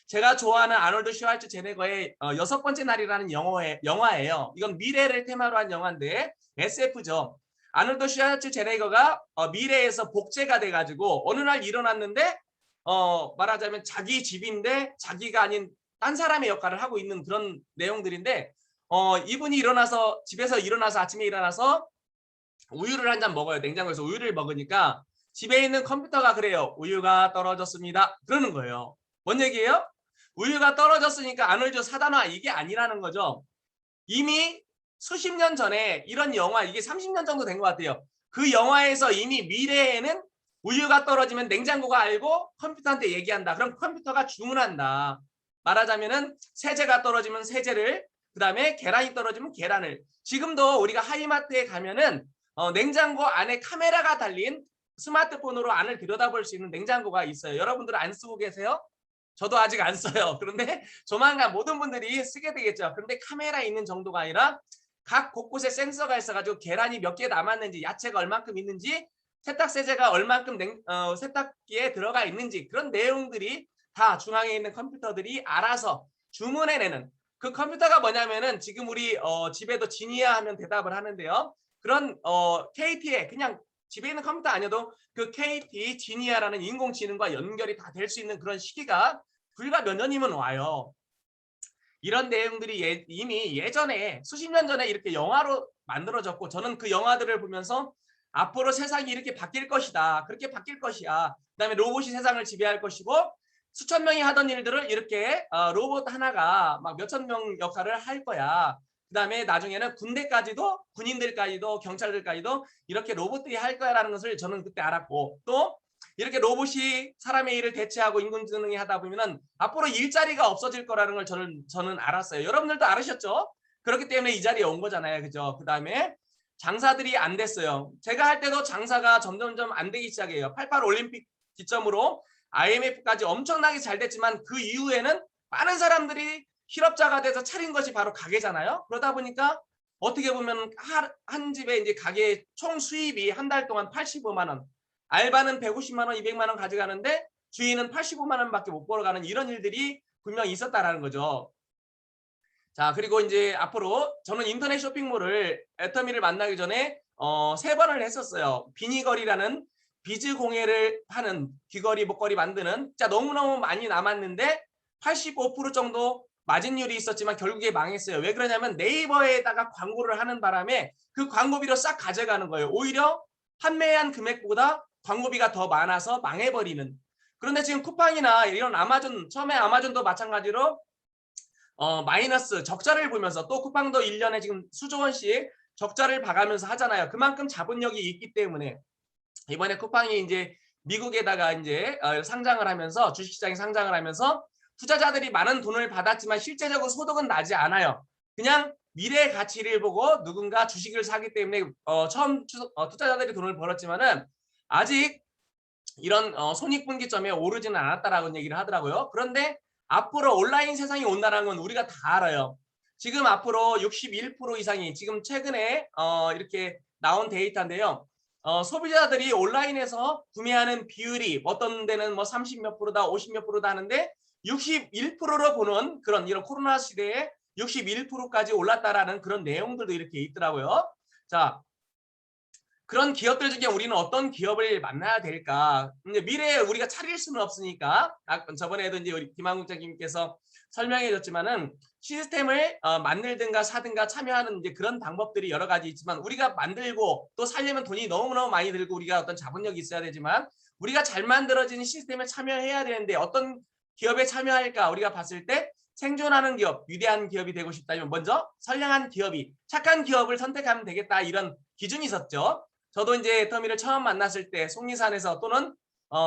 제가 좋아하는 아놀드 슈왈츠제네거의 6번째 날이라는 영화예요. 이건 미래를 테마로 한 영화인데 SF죠. 아놀드 슈왈츠제네거가 미래에서 복제가 돼가지고 어느 날 일어났는데 말하자면 자기 집인데 자기가 아닌 딴 사람의 역할을 하고 있는 그런 내용들인데 이분이 집에서 일어나서 아침에 일어나서 우유를 한 잔 먹어요. 냉장고에서 우유를 먹으니까 집에 있는 컴퓨터가 그래요. 우유가 떨어졌습니다. 그러는 거예요. 뭔 얘기예요? 우유가 떨어졌으니까 아놀드 사단화 이게 아니라는 거죠. 이미 수십 년 전에 이런 영화 이게 30년 정도 된 것 같아요. 그 영화에서 이미 미래에는 우유가 떨어지면 냉장고가 알고 컴퓨터한테 얘기한다. 그럼 컴퓨터가 주문한다. 말하자면은 세제가 떨어지면 세제를 그다음에 계란이 떨어지면 계란을 지금도 우리가 하이마트에 가면은 냉장고 안에 카메라가 달린 스마트폰으로 안을 들여다볼 수 있는 냉장고가 있어요. 여러분들은 안 쓰고 계세요? 저도 아직 안 써요. 그런데 조만간 모든 분들이 쓰게 되겠죠. 그런데 카메라 있는 정도가 아니라 각 곳곳에 센서가 있어가지고 계란이 몇 개 남았는지 야채가 얼만큼 있는지 세탁세제가 얼만큼 세탁기에 들어가 있는지 그런 내용들이 다 중앙에 있는 컴퓨터들이 알아서 주문해내는 그 컴퓨터가 뭐냐면은 지금 우리 집에도 지니아 하면 대답을 하는데요. 그런 KT에 그냥 집에 있는 컴퓨터 아니어도 그 KT 지니아라는 인공지능과 연결이 다 될 수 있는 그런 시기가 불과 몇 년이면 와요. 이런 내용들이 이미 예전에 수십 년 전에 이렇게 영화로 만들어졌고 저는 그 영화들을 보면서 앞으로 세상이 이렇게 바뀔 것이다. 그렇게 바뀔 것이야. 그다음에 로봇이 세상을 지배할 것이고 수천 명이 하던 일들을 이렇게 로봇 하나가 막 몇천 명 역할을 할 거야. 그다음에 나중에는 군대까지도 군인들까지도 경찰들까지도 이렇게 로봇들이 할 거야라는 것을 저는 그때 알았고 또 이렇게 로봇이 사람의 일을 대체하고 인공지능이 하다 보면은 앞으로 일자리가 없어질 거라는 걸 저는 알았어요. 여러분들도 알으셨죠? 그렇기 때문에 이 자리에 온 거잖아요. 그죠? 그다음에 장사들이 안 됐어요. 제가 할 때도 장사가 점점점 안 되기 시작해요. 88 올림픽 기점으로 IMF까지 엄청나게 잘 됐지만 그 이후에는 많은 사람들이 실업자가 돼서 차린 것이 바로 가게잖아요. 그러다 보니까 어떻게 보면 한 집에 이제 가게 총 수입이 한 달 동안 85만 원, 알바는 150만 원, 200만 원 가져가는데 주인은 85만 원밖에 못 벌어가는 이런 일들이 분명히 있었다라는 거죠. 자, 그리고 이제 앞으로 저는 인터넷 쇼핑몰을 애터미를 만나기 전에 3번을 했었어요. 비니거리라는 비즈 공예를 하는 귀걸이, 목걸이 만드는 진짜 너무너무 많이 남았는데 85% 정도 마진율이 있었지만 결국에 망했어요. 왜 그러냐면 네이버에다가 광고를 하는 바람에 그 광고비로 싹 가져가는 거예요. 오히려 판매한 금액보다 광고비가 더 많아서 망해버리는. 그런데 지금 쿠팡이나 이런 아마존, 처음에 아마존도 마찬가지로 마이너스 적자를 보면서 또 쿠팡도 1년에 지금 수조 원씩 적자를 봐가면서 하잖아요. 그만큼 자본력이 있기 때문에 이번에 쿠팡이 이제 미국에다가 이제 상장을 하면서 주식시장에 상장을 하면서 투자자들이 많은 돈을 받았지만 실제적으로 소득은 나지 않아요. 그냥 미래의 가치를 보고 누군가 주식을 사기 때문에 처음 투자자들이 돈을 벌었지만은 아직 이런 손익분기점에 오르지는 않았다라고 얘기를 하더라고요. 그런데 앞으로 온라인 세상이 온다는 건 우리가 다 알아요. 지금 앞으로 61% 이상이 지금 최근에 이렇게 나온 데이터인데요. 소비자들이 온라인에서 구매하는 비율이 어떤 데는 뭐 30 몇 프로다, 50 몇 프로다 하는데 61%로 보는 그런 이런 코로나 시대에 61%까지 올랐다라는 그런 내용들도 이렇게 있더라고요. 자, 그런 기업들 중에 우리는 어떤 기업을 만나야 될까? 근데 미래에 우리가 차릴 수는 없으니까 저번에도 이제 우리 김한국 장님께서 설명해 줬지만은 시스템을 만들든가 사든가 참여하는 이제 그런 방법들이 여러 가지 있지만 우리가 만들고 또 살려면 돈이 너무너무 많이 들고 우리가 어떤 자본력이 있어야 되지만 우리가 잘 만들어진 시스템에 참여해야 되는데 어떤 기업에 참여할까? 우리가 봤을 때 생존하는 기업, 위대한 기업이 되고 싶다면 먼저 선량한 기업이 착한 기업을 선택하면 되겠다 이런 기준이 있었죠. 저도 이제 애터미를 처음 만났을 때 속리산에서 또는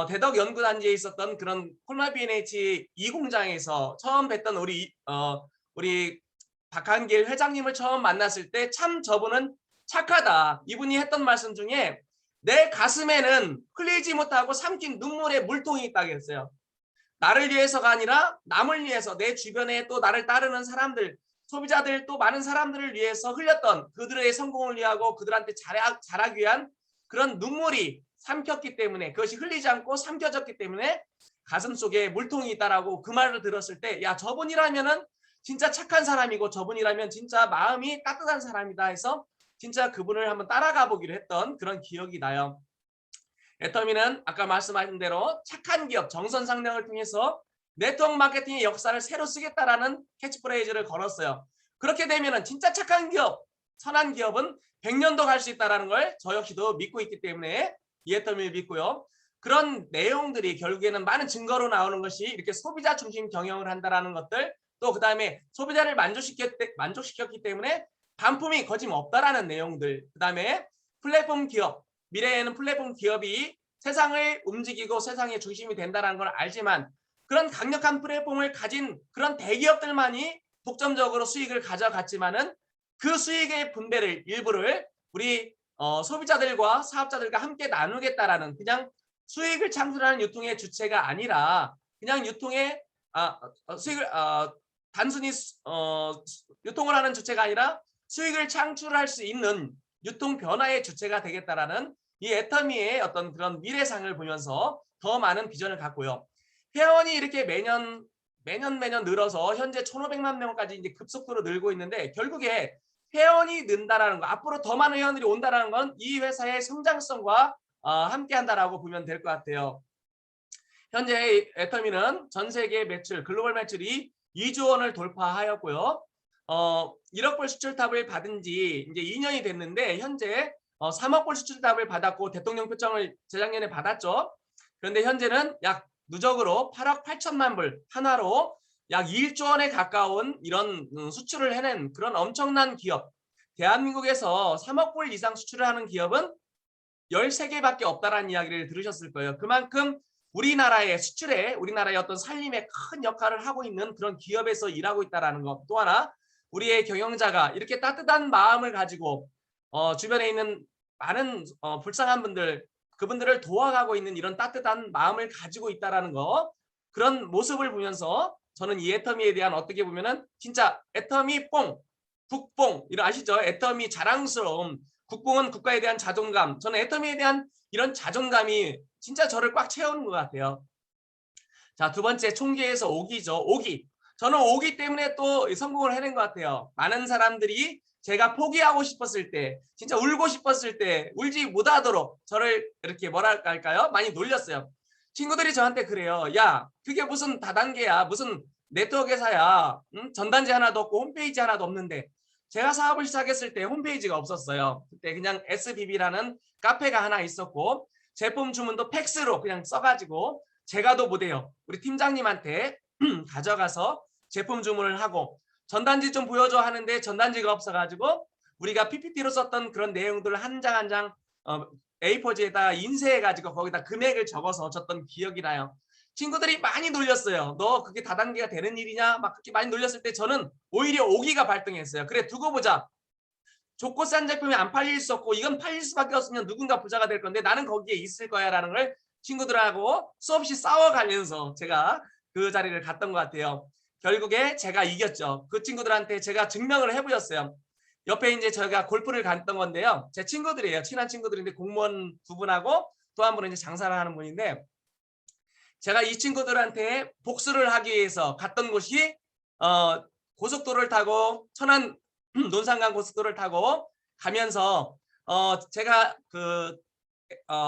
대덕 연구단지에 있었던 그런 콜마 B&H 2공장에서 처음 뵀던 우리 박한길 회장님을 처음 만났을 때 참 저분은 착하다. 이분이 했던 말씀 중에 내 가슴에는 흘리지 못하고 삼킨 눈물의 물통이 있다고 했어요. 나를 위해서가 아니라 남을 위해서 내 주변에 또 나를 따르는 사람들 소비자들 또 많은 사람들을 위해서 흘렸던 그들의 성공을 위하고 그들한테 잘하기 위한 그런 눈물이 삼켰기 때문에 그것이 흘리지 않고 삼켜졌기 때문에 가슴속에 물통이 있다라고 그 말을 들었을 때 야 저분이라면은 진짜 착한 사람이고 저분이라면 진짜 마음이 따뜻한 사람이다 해서 진짜 그분을 한번 따라가 보기로 했던 그런 기억이 나요. 애터미는 아까 말씀하신 대로 착한 기업 정선상량을 통해서 네트워크 마케팅의 역사를 새로 쓰겠다라는 캐치프레이즈를 걸었어요. 그렇게 되면 진짜 착한 기업, 선한 기업은 100년도 갈 수 있다는 걸 저 역시도 믿고 있기 때문에 이 애터미를 믿고요. 그런 내용들이 결국에는 많은 증거로 나오는 것이 이렇게 소비자 중심 경영을 한다는 것들 또 그다음에 소비자를 만족시켰기 때문에 반품이 거짓없다라는 내용들 그다음에 플랫폼 기업 미래에는 플랫폼 기업이 세상을 움직이고 세상의 중심이 된다는 걸 알지만 그런 강력한 플랫폼을 가진 그런 대기업들만이 독점적으로 수익을 가져갔지만은 그 수익의 분배를 일부를 우리 소비자들과 사업자들과 함께 나누겠다라는 그냥 수익을 창출하는 유통의 주체가 아니라 그냥 유통의 수익을 단순히 유통을 하는 주체가 아니라 수익을 창출할 수 있는 유통 변화의 주체가 되겠다라는 이 애터미의 어떤 그런 미래상을 보면서 더 많은 비전을 갖고요. 회원이 이렇게 매년 늘어서 현재 1,500만 명까지 이제 급속도로 늘고 있는데 결국에 회원이 는다라는 거, 앞으로 더 많은 회원들이 온다라는 건 이 회사의 성장성과 함께한다라고 보면 될 것 같아요. 현재 애터미는 전 세계 매출, 글로벌 매출이 2조 원을 돌파하였고요. 1억 불 수출탑을 받은 지 이제 2년이 됐는데 현재 3억 불 수출탑을 받았고 대통령 표창을 재작년에 받았죠. 그런데 현재는 약 누적으로 8억 8천만 불 한화로 약 1조 원에 가까운 이런 수출을 해낸 그런 엄청난 기업. 대한민국에서 3억 불 이상 수출을 하는 기업은 13개밖에 없다라는 이야기를 들으셨을 거예요. 그만큼 우리나라의 수출에, 우리나라의 어떤 살림에 큰 역할을 하고 있는 그런 기업에서 일하고 있다는 것. 또 하나 우리의 경영자가 이렇게 따뜻한 마음을 가지고 주변에 있는 많은 불쌍한 분들, 그분들을 도와가고 있는 이런 따뜻한 마음을 가지고 있다는 거. 그런 모습을 보면서 저는 이 애터미에 대한 어떻게 보면은 진짜 애터미 뽕, 국뽕, 이런 아시죠? 애터미 자랑스러움, 국뽕은 국가에 대한 자존감. 저는 애터미에 대한 이런 자존감이 진짜 저를 꽉 채우는 것 같아요. 자, 두 번째 총기에서 오기죠. 오기. 저는 오기 때문에 또 성공을 해낸 것 같아요. 많은 사람들이 제가 포기하고 싶었을 때, 진짜 울고 싶었을 때 울지 못하도록 저를 이렇게 뭐랄까 할까요? 많이 놀렸어요. 친구들이 저한테 그래요. 야, 그게 무슨 다단계야, 무슨 네트워크 회사야. 응? 전단지 하나도 없고 홈페이지 하나도 없는데. 제가 사업을 시작했을 때 홈페이지가 없었어요. 그때 그냥 SBB라는 카페가 하나 있었고 제품 주문도 팩스로 그냥 써가지고 제가도 못해요. 우리 팀장님한테 가져가서 제품 주문을 하고 전단지 좀 보여줘 하는데 전단지가 없어가지고 우리가 PPT로 썼던 그런 내용들을 한 장 한 장 A4지에다 인쇄해가지고 거기다 금액을 적어서 줬던 기억이 나요. 친구들이 많이 놀렸어요. 너 그게 다단계가 되는 일이냐? 막 그렇게 많이 놀렸을 때 저는 오히려 오기가 발동했어요. 그래 두고 보자. 좋고 싼 제품이 안 팔릴 수 없고 이건 팔릴 수밖에 없으면 누군가 부자가 될 건데 나는 거기에 있을 거야 라는 걸 친구들하고 수없이 싸워가면서 제가 그 자리를 갔던 것 같아요. 결국에 제가 이겼죠. 그 친구들한테 제가 증명을 해보였어요. 옆에 이제 저희가 골프를 갔던 건데요. 제 친구들이에요. 친한 친구들인데 공무원 두 분하고 또 한 분은 이제 장사를 하는 분인데 제가 이 친구들한테 복수를 하기 위해서 갔던 곳이 고속도로를 타고 천안 논산강 고속도로를 타고 가면서 제가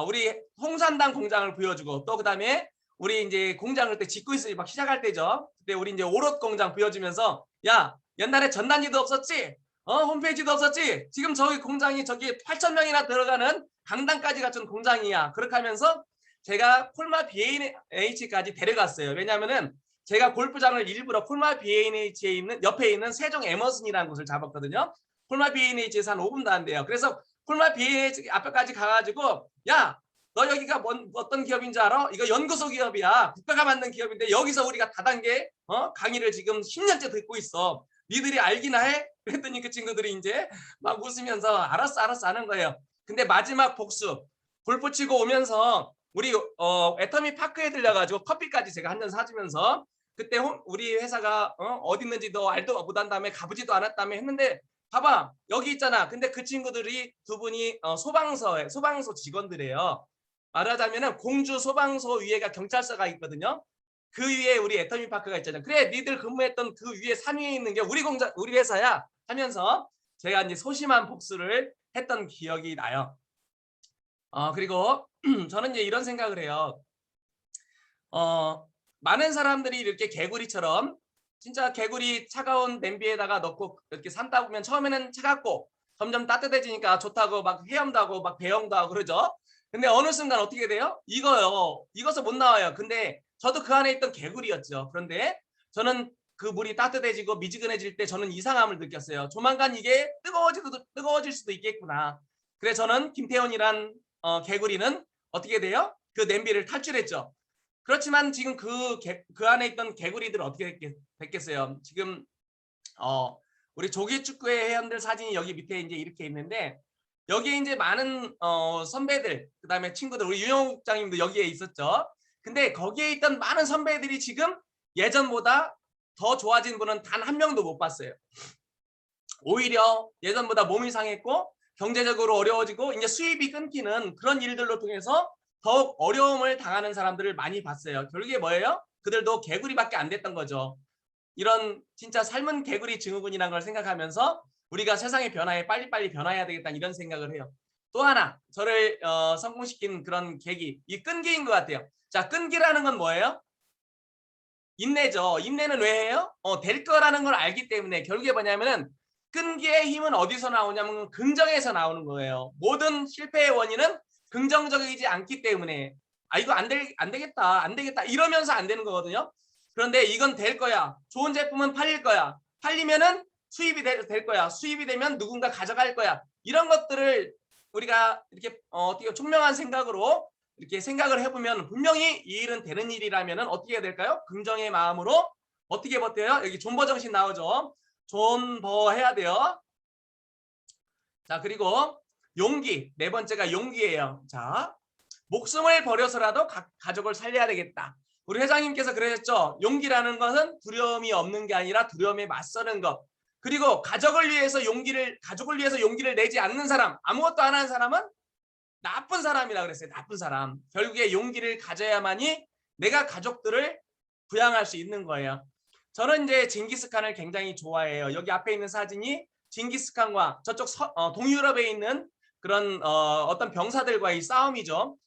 우리 홍산당 공장을 보여주고 또 그다음에 우리 이제 공장을 그때 짓고 있으니 막 시작할 때죠. 그때 우리 이제 오롯 공장 보여주면서 야 옛날에 전단지도 없었지, 홈페이지도 없었지. 지금 저기 공장이 저기 8,000명이나 들어가는 강당까지 갖춘 공장이야. 그렇게 하면서 제가 콜마 B&H까지 데려갔어요. 왜냐하면은 제가 골프장을 일부러 콜마 B&H에 있는 옆에 있는 세종 에머슨이라는 곳을 잡았거든요. 콜마 B&H에서 한 5분도 안 돼요. 그래서 콜마 B&H 앞에까지 가가지고 야, 너 여기가 어떤 기업인 줄 알아? 이거 연구소 기업이야. 국가가 만든 기업인데 여기서 우리가 다단계 강의를 지금 10년째 듣고 있어. 니들이 알기나 해? 그랬더니 그 친구들이 이제 막 웃으면서 알았어 하는 거예요. 근데 마지막 복수. 골프 치고 오면서 우리 애터미 파크에 들려가지고 커피까지 제가 한 잔 사주면서 그때 우리 회사가 어디 있는지도 알도 못한 다음에 가보지도 않았다며 했는데 봐봐 여기 있잖아. 근데 그 친구들이 두 분이 소방서 직원들이에요. 말하자면은 공주 소방서 위에가 경찰서가 있거든요. 그 위에 우리 애터미 파크가 있잖아요. 그래 니들 근무했던 그 위에 산 위에 있는 게 우리 회사야 하면서 제가 이제 소심한 복수를 했던 기억이 나요. 그리고 저는 이제 이런 생각을 해요. 많은 사람들이 이렇게 개구리처럼 진짜 개구리 차가운 냄비에다가 넣고 이렇게 산다 보면 처음에는 차갑고 점점 따뜻해지니까 좋다고 막 헤엄도 하고 막 배영도 하고 그러죠. 근데 어느 순간 어떻게 돼요? 익어서 못 나와요. 근데 저도 그 안에 있던 개구리였죠. 그런데 저는 그 물이 따뜻해지고 미지근해질 때 저는 이상함을 느꼈어요. 조만간 이게 뜨거워질 수도 있겠구나. 그래서 저는 김태원이란 개구리는 어떻게 돼요? 그 냄비를 탈출했죠. 그렇지만 지금 그 안에 있던 개구리들은 어떻게 됐겠어요? 지금 우리 조기축구의 회원들 사진이 여기 밑에 이제 이렇게 있는데 여기에 이제 많은 선배들, 그다음에 친구들, 우리 유영욱 국장님도 여기에 있었죠. 근데 거기에 있던 많은 선배들이 지금 예전보다 더 좋아진 분은 단 한 명도 못 봤어요. 오히려 예전보다 몸이 상했고 경제적으로 어려워지고 이제 수입이 끊기는 그런 일들로 통해서 더욱 어려움을 당하는 사람들을 많이 봤어요. 결국에 뭐예요? 그들도 개구리밖에 안 됐던 거죠. 이런 진짜 삶은 개구리 증후군이라는 걸 생각하면서 우리가 세상의 변화에 빨리빨리 변화해야 되겠다 이런 생각을 해요. 또 하나 저를 성공시킨 그런 계기, 이 끈기인 것 같아요. 자, 끈기라는 건 뭐예요? 인내죠. 인내는 왜 해요? 될 거라는 걸 알기 때문에. 결국에 뭐냐면은 끈기의 힘은 어디서 나오냐면 긍정에서 나오는 거예요. 모든 실패의 원인은 긍정적이지 않기 때문에 이거 안 되겠다 안 되겠다 이러면서 안 되는 거거든요. 그런데 이건 될 거야. 좋은 제품은 팔릴 거야. 팔리면은 수입이 될 거야. 수입이 되면 누군가 가져갈 거야. 이런 것들을 우리가 이렇게 어떻게 총명한 생각으로 이렇게 생각을 해보면 분명히 이 일은 되는 일이라면 어떻게 해야 될까요? 긍정의 마음으로 어떻게 버텨요? 여기 존버 정신 나오죠. 존버 해야 돼요. 자, 그리고 용기. 네 번째가 용기예요. 자, 목숨을 버려서라도 가족을 살려야 되겠다. 우리 회장님께서 그러셨죠. 용기라는 것은 두려움이 없는 게 아니라 두려움에 맞서는 것. 그리고 가족을 위해서 용기를 내지 않는 사람, 아무것도 안 하는 사람은 나쁜 사람이라 그랬어요. 나쁜 사람. 결국에 용기를 가져야만이 내가 가족들을 부양할 수 있는 거예요. 저는 이제 징기스칸을 굉장히 좋아해요. 여기 앞에 있는 사진이 징기스칸과 저쪽 동유럽에 있는 그런 어떤 병사들과의 싸움이죠.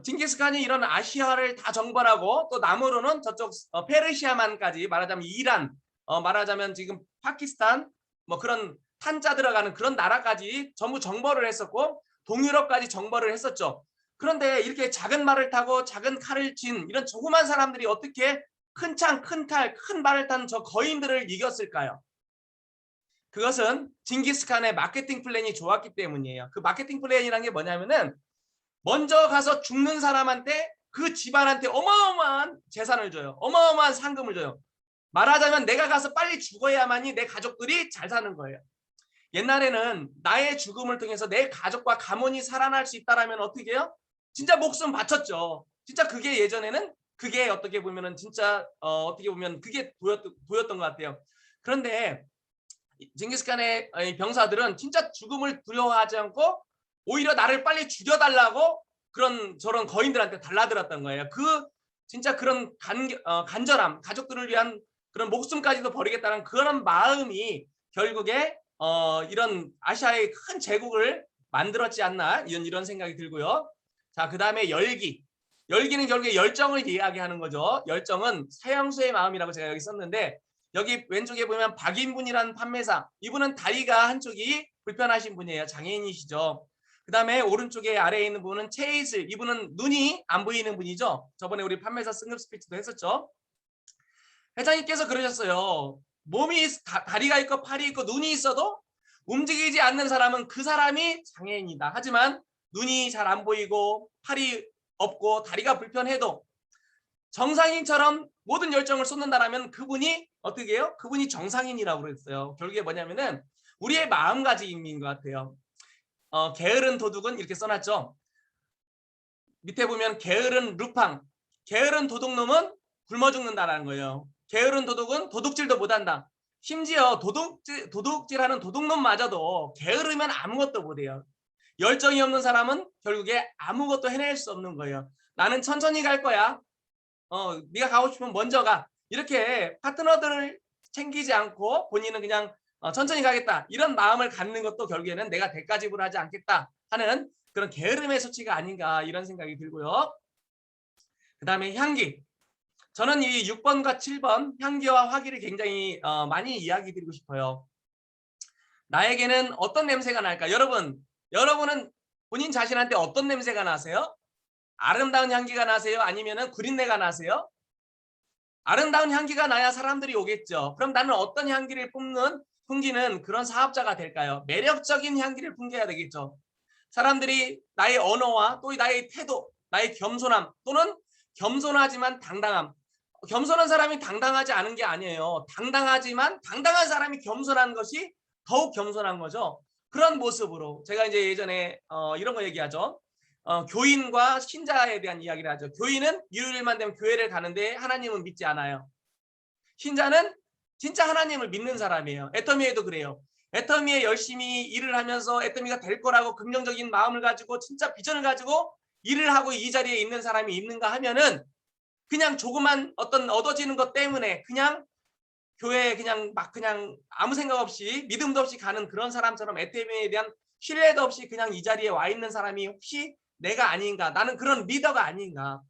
징기스칸이 이런 아시아를 다 정벌하고 또 남으로는 저쪽 페르시아만까지 말하자면 이란, 말하자면 지금 파키스탄 뭐 그런 탄자 들어가는 그런 나라까지 전부 정벌을 했었고 동유럽까지 정벌을 했었죠. 그런데 이렇게 작은 말을 타고 작은 칼을 쥔 이런 조그만 사람들이 어떻게 큰 창, 큰 칼, 큰 말을 탄 저 거인들을 이겼을까요? 그것은 징기스칸의 마케팅 플랜이 좋았기 때문이에요. 그 마케팅 플랜이라는 게 뭐냐면은 먼저 가서 죽는 사람한테 그 집안한테 어마어마한 재산을 줘요. 어마어마한 상금을 줘요. 말하자면 내가 가서 빨리 죽어야만이 내 가족들이 잘 사는 거예요. 옛날에는 나의 죽음을 통해서 내 가족과 가문이 살아날 수 있다라면 어떻게 해요? 진짜 목숨 바쳤죠. 진짜 그게 예전에는 그게 어떻게 보면은 진짜 어떻게 보면 그게 보였던 것 같아요. 그런데 징기스칸의 병사들은 진짜 죽음을 두려워하지 않고 오히려 나를 빨리 죽여달라고 그런 저런 거인들한테 달라들었던 거예요. 그 진짜 그런 간절함, 가족들을 위한 그런 목숨까지도 버리겠다는 그런 마음이 결국에 이런 아시아의 큰 제국을 만들었지 않나 이런 생각이 들고요. 자, 그 다음에 열기. 열기는 결국에 열정을 이야기하는 거죠. 열정은 사형수의 마음이라고 제가 여기 썼는데 여기 왼쪽에 보면 박인분이라는 판매사. 이분은 다리가 한쪽이 불편하신 분이에요. 장애인이시죠. 그 다음에 오른쪽에 아래에 있는 분은 체이슬. 이분은 눈이 안 보이는 분이죠. 저번에 우리 판매사 승급 스피치도 했었죠. 회장님께서 그러셨어요. 몸이 다리가 있고 팔이 있고 눈이 있어도 움직이지 않는 사람은 그 사람이 장애인이다. 하지만 눈이 잘 안 보이고 팔이 없고 다리가 불편해도 정상인처럼 모든 열정을 쏟는다라면 그분이 어떻게 해요? 그분이 정상인이라고 그랬어요. 결국에 뭐냐면은 우리의 마음가짐인 것 같아요. 게으른 도둑은 이렇게 써놨죠. 밑에 보면 게으른 루팡, 게으른 도둑놈은 굶어 죽는다라는 거예요. 게으른 도둑은 도둑질도 못한다. 심지어 도둑질하는 도둑놈마저도 게으르면 아무것도 못해요. 열정이 없는 사람은 결국에 아무것도 해낼 수 없는 거예요. 나는 천천히 갈 거야. 네가 가고 싶으면 먼저 가. 이렇게 파트너들을 챙기지 않고 본인은 그냥 천천히 가겠다. 이런 마음을 갖는 것도 결국에는 내가 대가 지불하지 않겠다 하는 그런 게으름의 수치가 아닌가 이런 생각이 들고요. 그 다음에 향기. 저는 이 6번과 7번 향기와 화기를 굉장히 많이 이야기 드리고 싶어요. 나에게는 어떤 냄새가 날까? 여러분은 본인 자신한테 어떤 냄새가 나세요? 아름다운 향기가 나세요? 아니면은 구린내가 나세요? 아름다운 향기가 나야 사람들이 오겠죠. 그럼 나는 어떤 향기를 풍기는 그런 사업자가 될까요? 매력적인 향기를 풍겨야 되겠죠. 사람들이 나의 언어와 또 나의 태도, 나의 겸손함 또는 겸손하지만 당당함. 겸손한 사람이 당당하지 않은 게 아니에요. 당당하지만 당당한 사람이 겸손한 것이 더욱 겸손한 거죠. 그런 모습으로 제가 이제 예전에 이런 거 얘기하죠. 교인과 신자에 대한 이야기를 하죠. 교인은 일요일만 되면 교회를 가는데 하나님은 믿지 않아요. 신자는 진짜 하나님을 믿는 사람이에요. 애터미에도 그래요. 애터미에 열심히 일을 하면서 애터미가 될 거라고 긍정적인 마음을 가지고 진짜 비전을 가지고 일을 하고 이 자리에 있는 사람이 있는가 하면은 그냥 조그만 어떤 얻어지는 것 때문에 그냥 교회에 그냥 막 그냥 아무 생각 없이 믿음도 없이 가는 그런 사람처럼 애터미에 대한 신뢰도 없이 그냥 이 자리에 와 있는 사람이 혹시 내가 아닌가, 나는 그런 리더가 아닌가,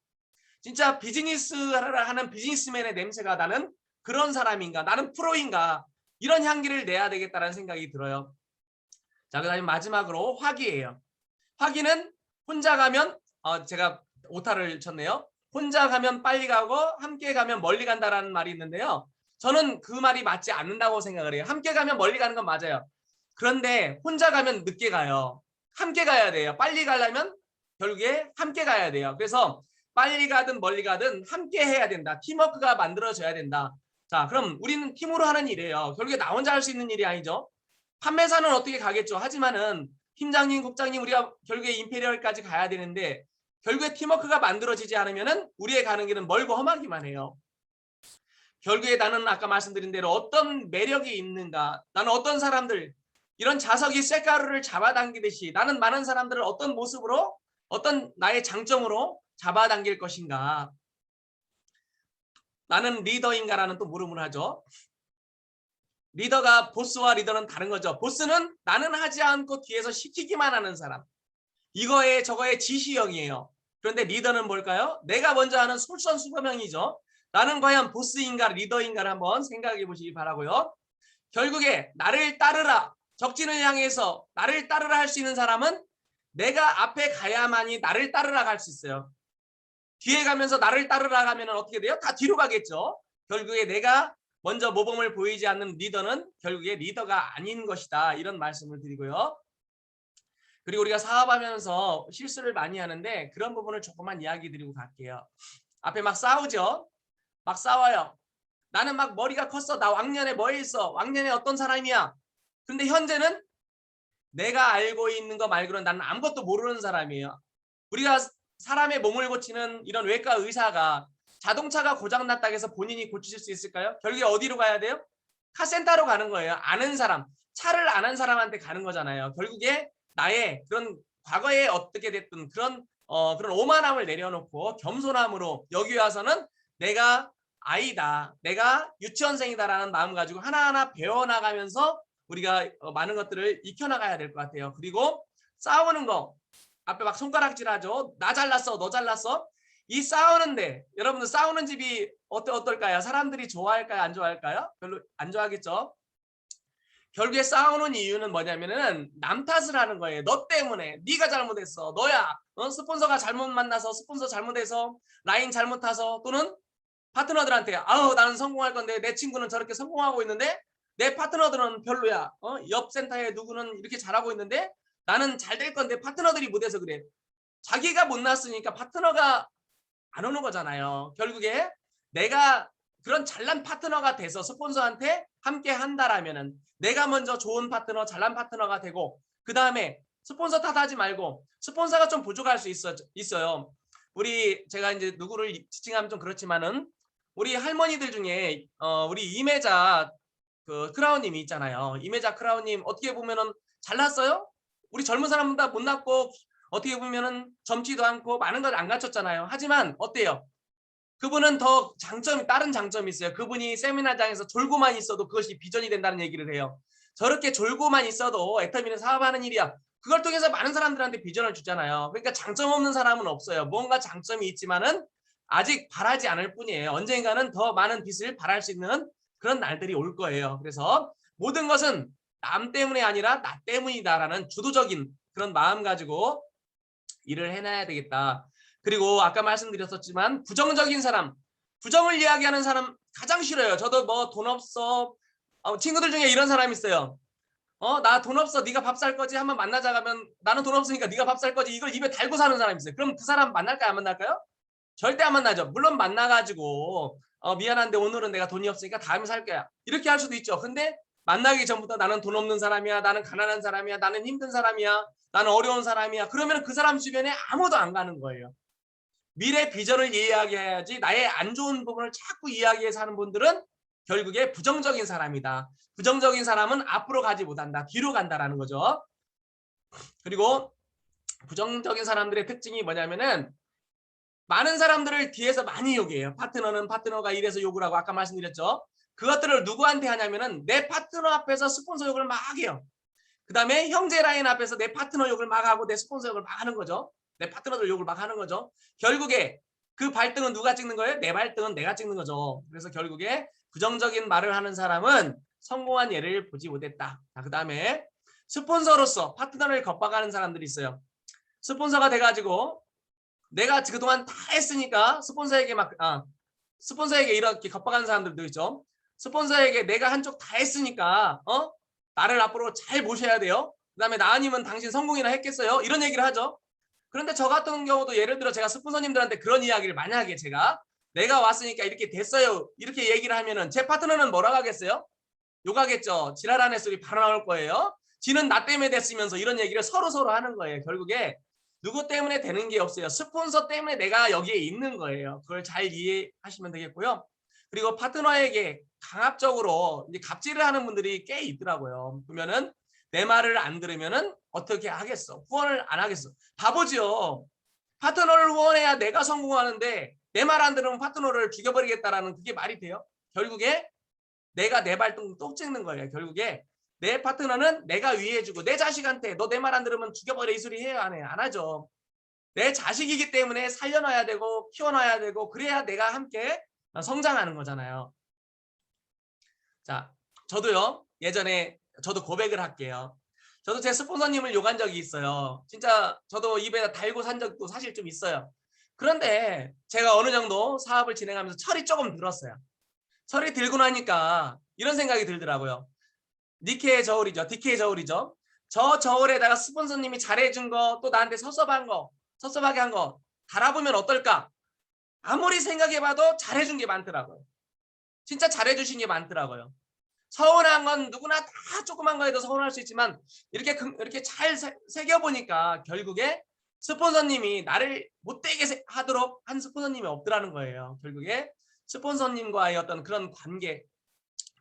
진짜 비즈니스를 하는 비즈니스맨의 냄새가 나는 그런 사람인가, 나는 프로인가, 이런 향기를 내야 되겠다는 생각이 들어요. 자, 그다음에 마지막으로 화기예요. 화기는 혼자 가면 제가 오타를 쳤네요. 혼자 가면 빨리 가고 함께 가면 멀리 간다라는 말이 있는데요. 저는 그 말이 맞지 않는다고 생각을 해요. 함께 가면 멀리 가는 건 맞아요. 그런데 혼자 가면 늦게 가요. 함께 가야 돼요. 빨리 가려면 결국에 함께 가야 돼요. 그래서 빨리 가든 멀리 가든 함께 해야 된다. 팀워크가 만들어져야 된다. 자, 그럼 우리는 팀으로 하는 일이에요. 결국에 나 혼자 할 수 있는 일이 아니죠. 판매사는 어떻게 가겠죠. 하지만은 팀장님, 국장님, 우리가 결국에 임페리얼까지 가야 되는데 결국에 팀워크가 만들어지지 않으면은 우리의 가는 길은 멀고 험하기만 해요. 결국에 나는 아까 말씀드린 대로 어떤 매력이 있는가, 나는 어떤 사람들, 이런 자석이 쇳가루를 잡아당기듯이 나는 많은 사람들을 어떤 모습으로, 어떤 나의 장점으로 잡아당길 것인가. 나는 리더인가라는 또 물음을 하죠. 리더가, 보스와 리더는 다른 거죠. 보스는 나는 하지 않고 뒤에서 시키기만 하는 사람, 이거에 저거에 지시형이에요. 그런데 리더는 뭘까요? 내가 먼저 하는 솔선수범형이죠. 나는 과연 보스인가 리더인가를 한번 생각해 보시기 바라고요. 결국에 나를 따르라, 적진을 향해서 나를 따르라 할 수 있는 사람은 내가 앞에 가야만이 나를 따르라 갈 수 있어요. 뒤에 가면서 나를 따르라 가면 어떻게 돼요? 다 뒤로 가겠죠. 결국에 내가 먼저 모범을 보이지 않는 리더는 결국에 리더가 아닌 것이다, 이런 말씀을 드리고요. 그리고 우리가 사업하면서 실수를 많이 하는데 그런 부분을 조금만 이야기 드리고 갈게요. 앞에 막 싸우죠. 막 싸워요. 나는 막 머리가 컸어. 나 왕년에 뭐 했어. 왕년에 어떤 사람이야. 근데 현재는 내가 알고 있는 거 말고는 나는 아무것도 모르는 사람이에요. 우리가 사람의 몸을 고치는 이런 외과 의사가 자동차가 고장났다고 해서 본인이 고칠 수 있을까요? 결국에 어디로 가야 돼요? 카센터로 가는 거예요. 아는 사람, 차를 아는 사람한테 가는 거잖아요. 결국에 나의 그런 과거에 어떻게 됐든 그런 오만함을 내려놓고 겸손함으로 여기 와서는 내가 아이다, 내가 유치원생이다라는 마음 가지고 하나하나 배워나가면서 우리가 많은 것들을 익혀나가야 될 것 같아요. 그리고 싸우는 거, 앞에 막 손가락질하죠. 나 잘났어, 너 잘났어. 이 싸우는데 여러분들 싸우는 집이 어떨까요? 사람들이 좋아할까요? 안 좋아할까요? 별로 안 좋아하겠죠. 결국에 싸우는 이유는 뭐냐면은 남 탓을 하는 거예요. 너 때문에, 네가 잘못했어, 너야. 스폰서가 잘못 만나서, 스폰서 잘못해서, 라인 잘못 타서, 또는 파트너들한테 아우 나는 성공할 건데 내 친구는 저렇게 성공하고 있는데 내 파트너들은 별로야. 옆 센터에 누구는 이렇게 잘하고 있는데 나는 잘 될 건데 파트너들이 못해서 그래. 자기가 못 났으니까 파트너가 안 오는 거잖아요. 결국에 내가 그런 잘난 파트너가 돼서 스폰서한테 함께 한다라면은 내가 먼저 좋은 파트너, 잘난 파트너가 되고 그 다음에 스폰서 탓하지 말고 스폰서가 좀 부족할 수 있어요. 우리 제가 이제 누구를 지칭하면 좀 그렇지만은 우리 할머니들 중에 우리 이매자 그 크라운님이 있잖아요. 이매자 크라운님 어떻게 보면은 잘났어요? 우리 젊은 사람보다 못났고 어떻게 보면은 젊지도 않고 많은 걸 안 갖췄잖아요. 하지만 어때요? 그분은 더 장점이, 다른 장점이 있어요. 그분이 세미나장에서 졸고만 있어도 그것이 비전이 된다는 얘기를 해요. 저렇게 졸고만 있어도 애터미는 사업하는 일이야. 그걸 통해서 많은 사람들한테 비전을 주잖아요. 그러니까 장점 없는 사람은 없어요. 뭔가 장점이 있지만은 아직 바라지 않을 뿐이에요. 언젠가는 더 많은 빛을 발할 수 있는 그런 날들이 올 거예요. 그래서 모든 것은 남 때문이 아니라 나 때문이다라는 주도적인 그런 마음 가지고 일을 해놔야 되겠다. 그리고 아까 말씀드렸었지만 부정적인 사람, 부정을 이야기하는 사람 가장 싫어요. 저도 뭐 돈 없어. 친구들 중에 이런 사람이 있어요. 나 돈 없어. 네가 밥 살 거지? 한번 만나자 가면 나는 돈 없으니까 네가 밥 살 거지. 이걸 입에 달고 사는 사람이 있어요. 그럼 그 사람 만날까요? 안 만날까요? 절대 안 만나죠. 물론 만나가지고 미안한데 오늘은 내가 돈이 없으니까 다음에 살 거야. 이렇게 할 수도 있죠. 근데 만나기 전부터 나는 돈 없는 사람이야. 나는 가난한 사람이야. 나는 힘든 사람이야. 나는 어려운 사람이야. 그러면 그 사람 주변에 아무도 안 가는 거예요. 미래 비전을 이야기해야지 나의 안 좋은 부분을 자꾸 이야기해서 하는 분들은 결국에 부정적인 사람이다. 부정적인 사람은 앞으로 가지 못한다. 뒤로 간다라는 거죠. 그리고 부정적인 사람들의 특징이 뭐냐면은 많은 사람들을 뒤에서 많이 욕해요. 파트너는 파트너가 이래서 욕을 하고 아까 말씀드렸죠. 그것들을 누구한테 하냐면은 내 파트너 앞에서 스폰서 욕을 막 해요. 그 다음에 형제 라인 앞에서 내 파트너 욕을 막 하고 내 스폰서 욕을 막 하는 거죠. 내 파트너들 욕을 막 하는 거죠. 결국에 그 발등은 누가 찍는 거예요? 내 발등은 내가 찍는 거죠. 그래서 결국에 부정적인 말을 하는 사람은 성공한 예를 보지 못했다. 그 다음에 스폰서로서 파트너를 겁박하는 사람들이 있어요. 스폰서가 돼가지고 내가 그동안 다 했으니까 스폰서에게 이렇게 겁박하는 사람들도 있죠. 스폰서에게 내가 한쪽 다 했으니까 나를 앞으로 잘 모셔야 돼요. 그다음에 나 아니면 당신 성공이나 했겠어요. 이런 얘기를 하죠. 그런데 저 같은 경우도 예를 들어 제가 스폰서님들한테 그런 이야기를 만약에 내가 왔으니까 이렇게 됐어요. 이렇게 얘기를 하면은 제 파트너는 뭐라고 하겠어요? 욕하겠죠. 지랄하는 소리 바로 나올 거예요. 지는 나 때문에 됐으면서 이런 얘기를 서로 하는 거예요. 결국에 누구 때문에 되는 게 없어요. 스폰서 때문에 내가 여기에 있는 거예요. 그걸 잘 이해하시면 되겠고요. 그리고 파트너에게 강압적으로 이제 갑질을 하는 분들이 꽤 있더라고요. 그러면은 내 말을 안 들으면은 어떻게 하겠어? 후원을 안 하겠어? 바보죠. 파트너를 후원해야 내가 성공하는데 내 말 안 들으면 파트너를 죽여버리겠다라는 그게 말이 돼요? 결국에 내가 내 발등 또 찍는 거예요. 결국에 내 파트너는 내가 위해주고 내 자식한테 너 내 말 안 들으면 죽여버려 이 소리 해요? 안 해요? 안 하죠. 내 자식이기 때문에 살려놔야 되고 키워놔야 되고 그래야 내가 함께 성장하는 거잖아요. 자, 저도요. 예전에 저도 고백을 할게요. 저도 제 스폰서님을 욕한 적이 있어요. 진짜 저도 입에다 달고 산 적도 사실 좀 있어요. 그런데 제가 어느 정도 사업을 진행하면서 철이 조금 들었어요. 철이 들고 나니까 이런 생각이 들더라고요. 니케의 저울이죠. 디케의 저울이죠. 저 저울에다가 스폰서님이 잘해준 거, 또 나한테 섭섭하게 한 거 달아보면 어떨까? 아무리 생각해봐도 잘해준 게 많더라고요. 진짜 잘해주신 게 많더라고요. 서운한 건 누구나 다 조그만 거에도 서운할 수 있지만 이렇게 잘 새겨보니까 결국에 스폰서님이 나를 못되게 하도록 한 스폰서님이 없더라는 거예요. 결국에 스폰서님과의 어떤 그런 관계,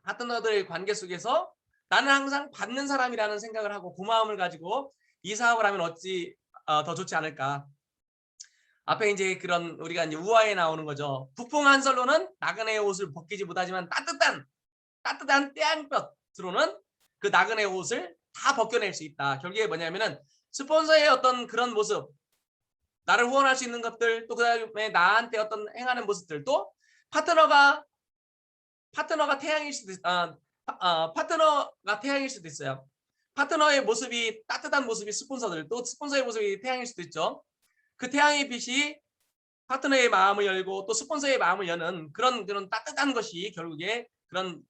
파트너들의 관계 속에서 나는 항상 받는 사람이라는 생각을 하고 고마움을 가지고 이 사업을 하면 어찌 더 좋지 않을까. 앞에 이제 그런 우리가 이제 우화에 나오는 거죠. 북풍 한설로는 나그네의 옷을 벗기지 못하지만 따뜻한 태양볕으로는 그 나그네의 옷을 다 벗겨낼 수 있다. 결국에 뭐냐면은 스폰서의 어떤 그런 모습, 나를 후원할 수 있는 것들, 또 그다음에 나한테 어떤 행하는 모습들, 또 파트너가 태양일 수도 파트너가 태양일 수도 있어요. 파트너의 모습이 따뜻한 모습이 스폰서들, 또 스폰서의 모습이 태양일 수도 있죠. 그 태양의 빛이 파트너의 마음을 열고 또 스폰서의 마음을 여는 그런 따뜻한 것이 결국에 그런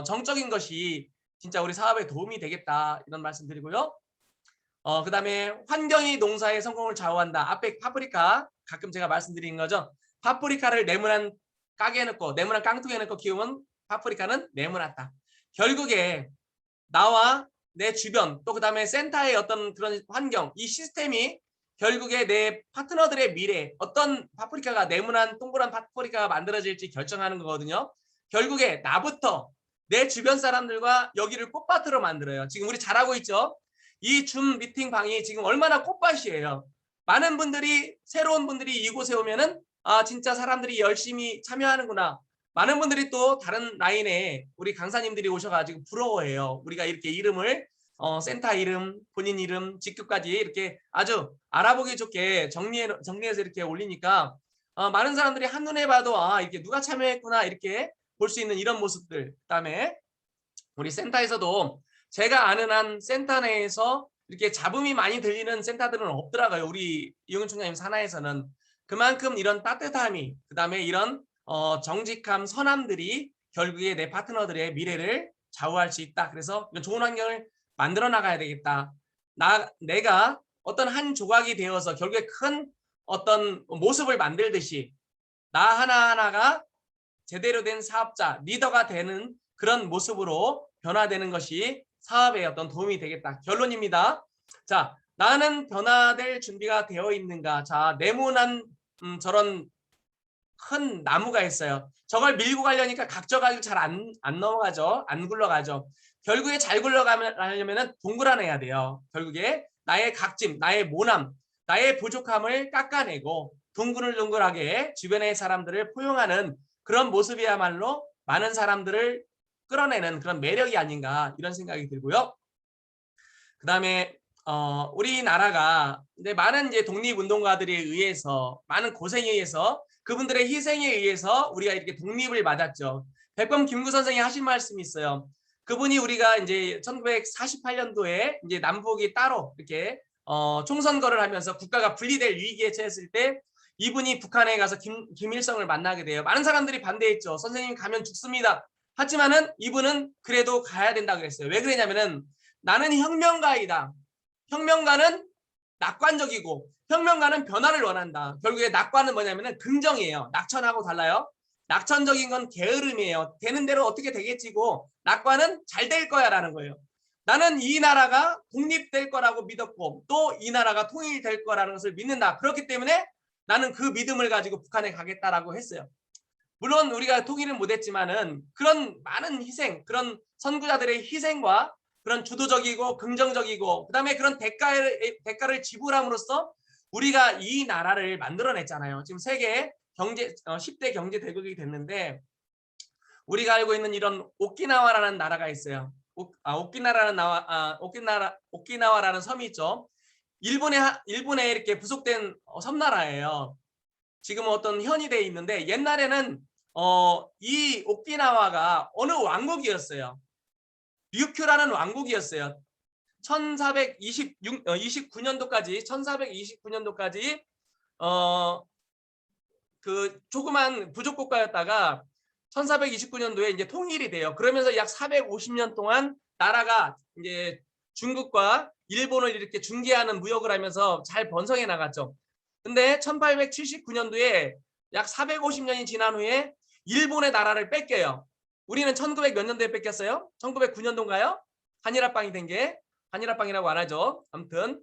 정적인 것이 진짜 우리 사업에 도움이 되겠다 이런 말씀드리고요. 그다음에 환경이 농사의 성공을 좌우한다. 앞에 파프리카 가끔 제가 말씀드린 거죠. 파프리카를 네모난 가게에 넣고 네모난 깡통에 넣고 키우면 파프리카는 네모났다. 결국에 나와 내 주변 또 그다음에 센터의 어떤 그런 환경 이 시스템이 결국에 내 파트너들의 미래 어떤 파프리카가 네모난 동그란 파프리카가 만들어질지 결정하는 거거든요. 결국에 나부터 내 주변 사람들과 여기를 꽃밭으로 만들어요. 지금 우리 잘하고 있죠. 이 줌 미팅 방이 지금 얼마나 꽃밭이에요. 많은 분들이 새로운 분들이 이곳에 오면은 진짜 사람들이 열심히 참여하는구나. 많은 분들이 또 다른 라인에 우리 강사님들이 오셔가지고 부러워해요. 우리가 이렇게 이름을 센터 이름, 본인 이름, 직급까지 이렇게 아주 알아보기 좋게 정리해서 이렇게 올리니까 많은 사람들이 한눈에 봐도 이렇게 누가 참여했구나 이렇게 볼 수 있는 이런 모습들. 그다음에 우리 센터에서도 제가 아는 한 센터 내에서 이렇게 잡음이 많이 들리는 센터들은 없더라고요. 우리 이용윤 총장님 산하에서는 그만큼 이런 따뜻함이 그다음에 이런 정직함, 선함들이 결국에 내 파트너들의 미래를 좌우할 수 있다. 그래서 좋은 환경을 만들어 나가야 되겠다. 내가 어떤 한 조각이 되어서 결국에 큰 어떤 모습을 만들듯이 나 하나하나가 제대로 된 사업자, 리더가 되는 그런 모습으로 변화되는 것이 사업에 어떤 도움이 되겠다. 결론입니다. 자, 나는 변화될 준비가 되어 있는가? 자, 네모난 저런 큰 나무가 있어요. 저걸 밀고 가려니까 각져가지고 잘 안 넘어가죠. 안 굴러가죠. 결국에 잘 굴러가려면 동그라내야 돼요. 결국에 나의 각짐, 나의 모남, 나의 부족함을 깎아내고 둥글둥글하게 주변의 사람들을 포용하는 그런 모습이야말로 많은 사람들을 끌어내는 그런 매력이 아닌가 이런 생각이 들고요. 그 다음에 우리나라가 많은 이제 독립운동가들에 의해서 많은 고생에 의해서 그분들의 희생에 의해서 우리가 이렇게 독립을 맞았죠. 백범 김구 선생이 하신 말씀이 있어요. 그분이 우리가 이제 1948년도에 이제 남북이 따로 이렇게 총선거를 하면서 국가가 분리될 위기에 처했을 때 이분이 북한에 가서 김일성을 만나게 돼요. 많은 사람들이 반대했죠. 선생님 가면 죽습니다. 하지만은 이분은 그래도 가야 된다 그랬어요. 왜 그러냐면은 나는 혁명가이다. 혁명가는 낙관적이고 혁명가는 변화를 원한다. 결국에 낙관은 뭐냐면은 긍정이에요. 낙천하고 달라요. 낙천적인 건 게으름이에요. 되는 대로 어떻게 되겠지고 낙관은 잘 될 거야 라는 거예요. 나는 이 나라가 독립될 거라고 믿었고 또 이 나라가 통일될 거라는 것을 믿는다. 그렇기 때문에 나는 그 믿음을 가지고 북한에 가겠다라고 했어요. 물론 우리가 통일은 못했지만은 그런 많은 희생, 그런 선구자들의 희생과 그런 주도적이고 긍정적이고 그다음에 그런 대가를 지불함으로써 우리가 이 나라를 만들어냈잖아요. 지금 세계 경제 10대 경제 대국이 됐는데 우리가 알고 있는 이런 오키나와라는 나라가 있어요. 오키나와라는 섬이 있죠. 일본에 이렇게 부속된 섬나라예요. 지금 어떤 현이 돼 있는데 옛날에는 이 오키나와가 어느 왕국이었어요. 류큐라는 왕국이었어요. 1429년도까지 그 조그만 부족 국가였다가 1429년도에 이제 통일이 돼요. 그러면서 약 450년 동안 나라가 이제 중국과 일본을 이렇게 중개하는 무역을 하면서 잘 번성해 나갔죠. 근데 1879년도에 약 450년이 지난 후에 일본의 나라를 뺏겨요. 우리는 1900 몇 년도에 뺏겼어요? 1909년도인가요? 한일합방이 된 게 한일합방이라고 안 하죠. 아무튼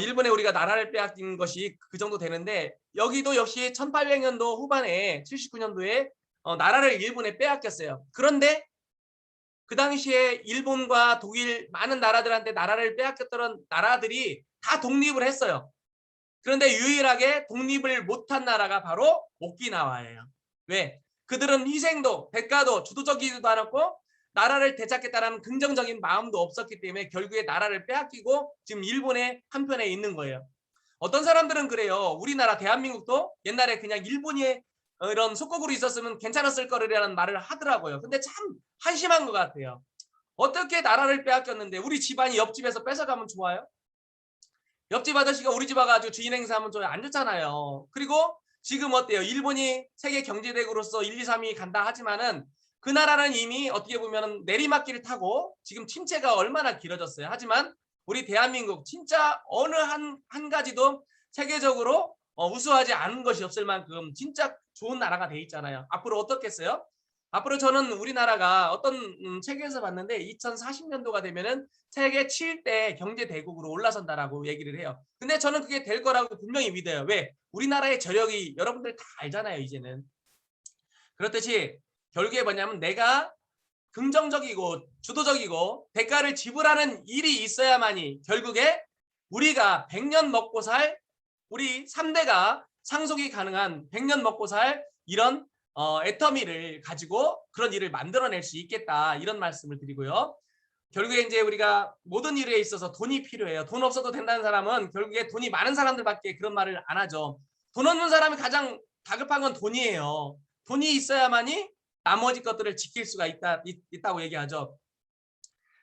일본에 우리가 나라를 빼앗긴 것이 그 정도 되는데 여기도 역시 1800년도 후반에 79년도에 나라를 일본에 빼앗겼어요. 그런데 그 당시에 일본과 독일 많은 나라들한테 나라를 빼앗겼던 나라들이 다 독립을 했어요. 그런데 유일하게 독립을 못한 나라가 바로 오키나와예요. 왜? 그들은 희생도 대가도 주도적이지도 않았고 나라를 되찾겠다는 긍정적인 마음도 없었기 때문에 결국에 나라를 빼앗기고 지금 일본의 한편에 있는 거예요. 어떤 사람들은 그래요. 우리나라 대한민국도 옛날에 그냥 일본이 이런 속국으로 있었으면 괜찮았을 거라는 말을 하더라고요. 근데 참 한심한 것 같아요. 어떻게 나라를 빼앗겼는데 우리 집안이 옆집에서 뺏어가면 좋아요? 옆집 아저씨가 우리 집 와가지고 주인 행사하면 좀 안 좋잖아요. 그리고 지금 어때요? 일본이 세계 경제대국으로서 1, 2, 3위 간다 하지만은 그 나라는 이미 어떻게 보면 내리막길을 타고 지금 침체가 얼마나 길어졌어요. 하지만 우리 대한민국 진짜 어느 한 가지도 세계적으로 우수하지 않은 것이 없을 만큼 진짜 좋은 나라가 돼 있잖아요. 앞으로 어떻겠어요? 앞으로 저는 우리나라가 어떤 책에서 봤는데 2040년도가 되면은 세계 7대 경제 대국으로 올라선다라고 얘기를 해요. 근데 저는 그게 될 거라고 분명히 믿어요. 왜? 우리나라의 저력이 여러분들 다 알잖아요, 이제는. 그렇듯이 결국에 뭐냐면 내가 긍정적이고 주도적이고 대가를 지불하는 일이 있어야만이 결국에 우리가 100년 먹고 살 우리 3대가 상속이 가능한 100년 먹고 살 이런 애터미를 가지고 그런 일을 만들어낼 수 있겠다 이런 말씀을 드리고요. 결국에 이제 우리가 모든 일에 있어서 돈이 필요해요. 돈 없어도 된다는 사람은 결국에 돈이 많은 사람들밖에 그런 말을 안 하죠. 돈 없는 사람이 가장 다급한 건 돈이에요. 돈이 있어야만이 나머지 것들을 지킬 수가 있다고 얘기하죠.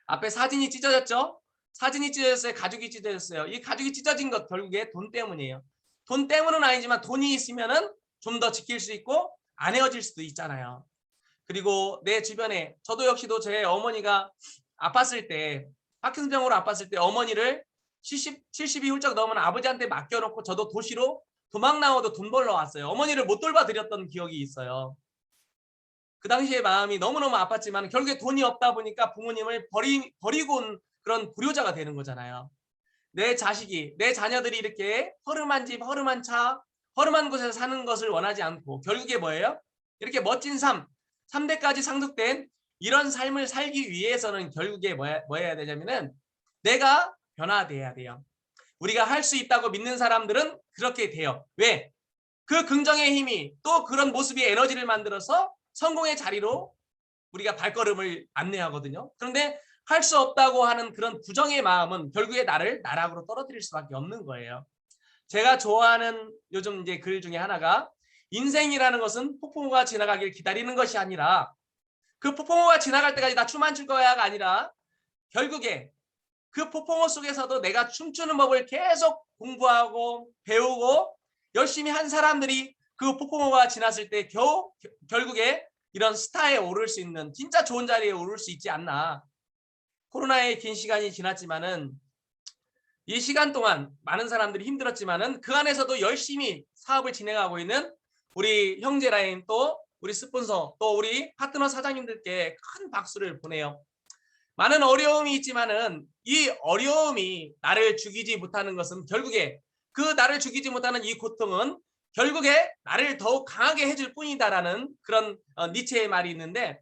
앞에 사진이 찢어졌죠? 사진이 찢어졌어요. 가죽이 찢어졌어요. 이 가죽이 찢어진 것 결국에 돈 때문이에요. 돈 때문은 아니지만 돈이 있으면은 좀 더 지킬 수 있고 안 헤어질 수도 있잖아요. 그리고 내 주변에 저도 역시도 제 어머니가 아팠을 때 파킨슨병으로 아팠을 때 어머니를 70이 훌쩍 넘은 아버지한테 맡겨놓고 저도 도시로 도망 나와도 돈 벌러 왔어요. 어머니를 못 돌봐드렸던 기억이 있어요. 그 당시에 마음이 너무너무 아팠지만 결국에 돈이 없다 보니까 부모님을 버리고 온 그런 불효자가 되는 거잖아요. 내 자식이 내 자녀들이 이렇게 허름한 집 허름한 차 허름한 곳에서 사는 것을 원하지 않고 결국에 뭐예요? 이렇게 멋진 삶, 3대까지 상속된 이런 삶을 살기 위해서는 결국에 뭐 해야 되냐면은 내가 변화돼야 돼요. 우리가 할 수 있다고 믿는 사람들은 그렇게 돼요. 왜? 그 긍정의 힘이 또 그런 모습이 에너지를 만들어서 성공의 자리로 우리가 발걸음을 안내하거든요. 그런데 할 수 없다고 하는 그런 부정의 마음은 결국에 나를 나락으로 떨어뜨릴 수밖에 없는 거예요. 제가 좋아하는 요즘 이제 글 중에 하나가 인생이라는 것은 폭풍우가 지나가길 기다리는 것이 아니라 그 폭풍우가 지나갈 때까지 나 춤 안 출 거야가 아니라 결국에 그 폭풍우 속에서도 내가 춤추는 법을 계속 공부하고 배우고 열심히 한 사람들이 그 폭풍우가 지났을 때 겨우 결국에 이런 스타에 오를 수 있는 진짜 좋은 자리에 오를 수 있지 않나. 코로나의 긴 시간이 지났지만은 이 시간 동안 많은 사람들이 힘들었지만은 그 안에서도 열심히 사업을 진행하고 있는 우리 형제라인 또 우리 스폰서 또 우리 파트너 사장님들께 큰 박수를 보내요. 많은 어려움이 있지만은 이 어려움이 나를 죽이지 못하는 것은 결국에 그 나를 죽이지 못하는 이 고통은 결국에 나를 더욱 강하게 해줄 뿐이다라는 그런 니체의 말이 있는데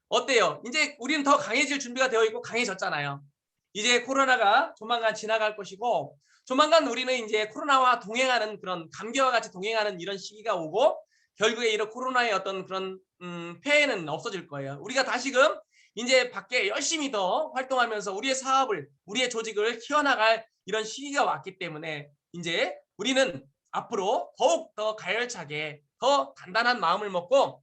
어때요? 이제 우리는 더 강해질 준비가 되어 있고 강해졌잖아요. 이제 코로나가 조만간 지나갈 것이고 조만간 우리는 이제 코로나와 동행하는 그런 감기와 같이 동행하는 이런 시기가 오고 결국에 이런 코로나의 어떤 그런 폐해는 없어질 거예요. 우리가 다시금 이제 밖에 열심히 더 활동하면서 우리의 사업을 우리의 조직을 키워나갈 이런 시기가 왔기 때문에 이제 우리는 앞으로 더욱 더 가열차게 더 단단한 마음을 먹고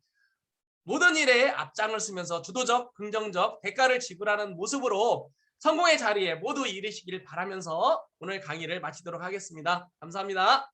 모든 일에 앞장을 서면서 주도적, 긍정적 대가를 지불하는 모습으로 성공의 자리에 모두 이르시길 바라면서 오늘 강의를 마치도록 하겠습니다. 감사합니다.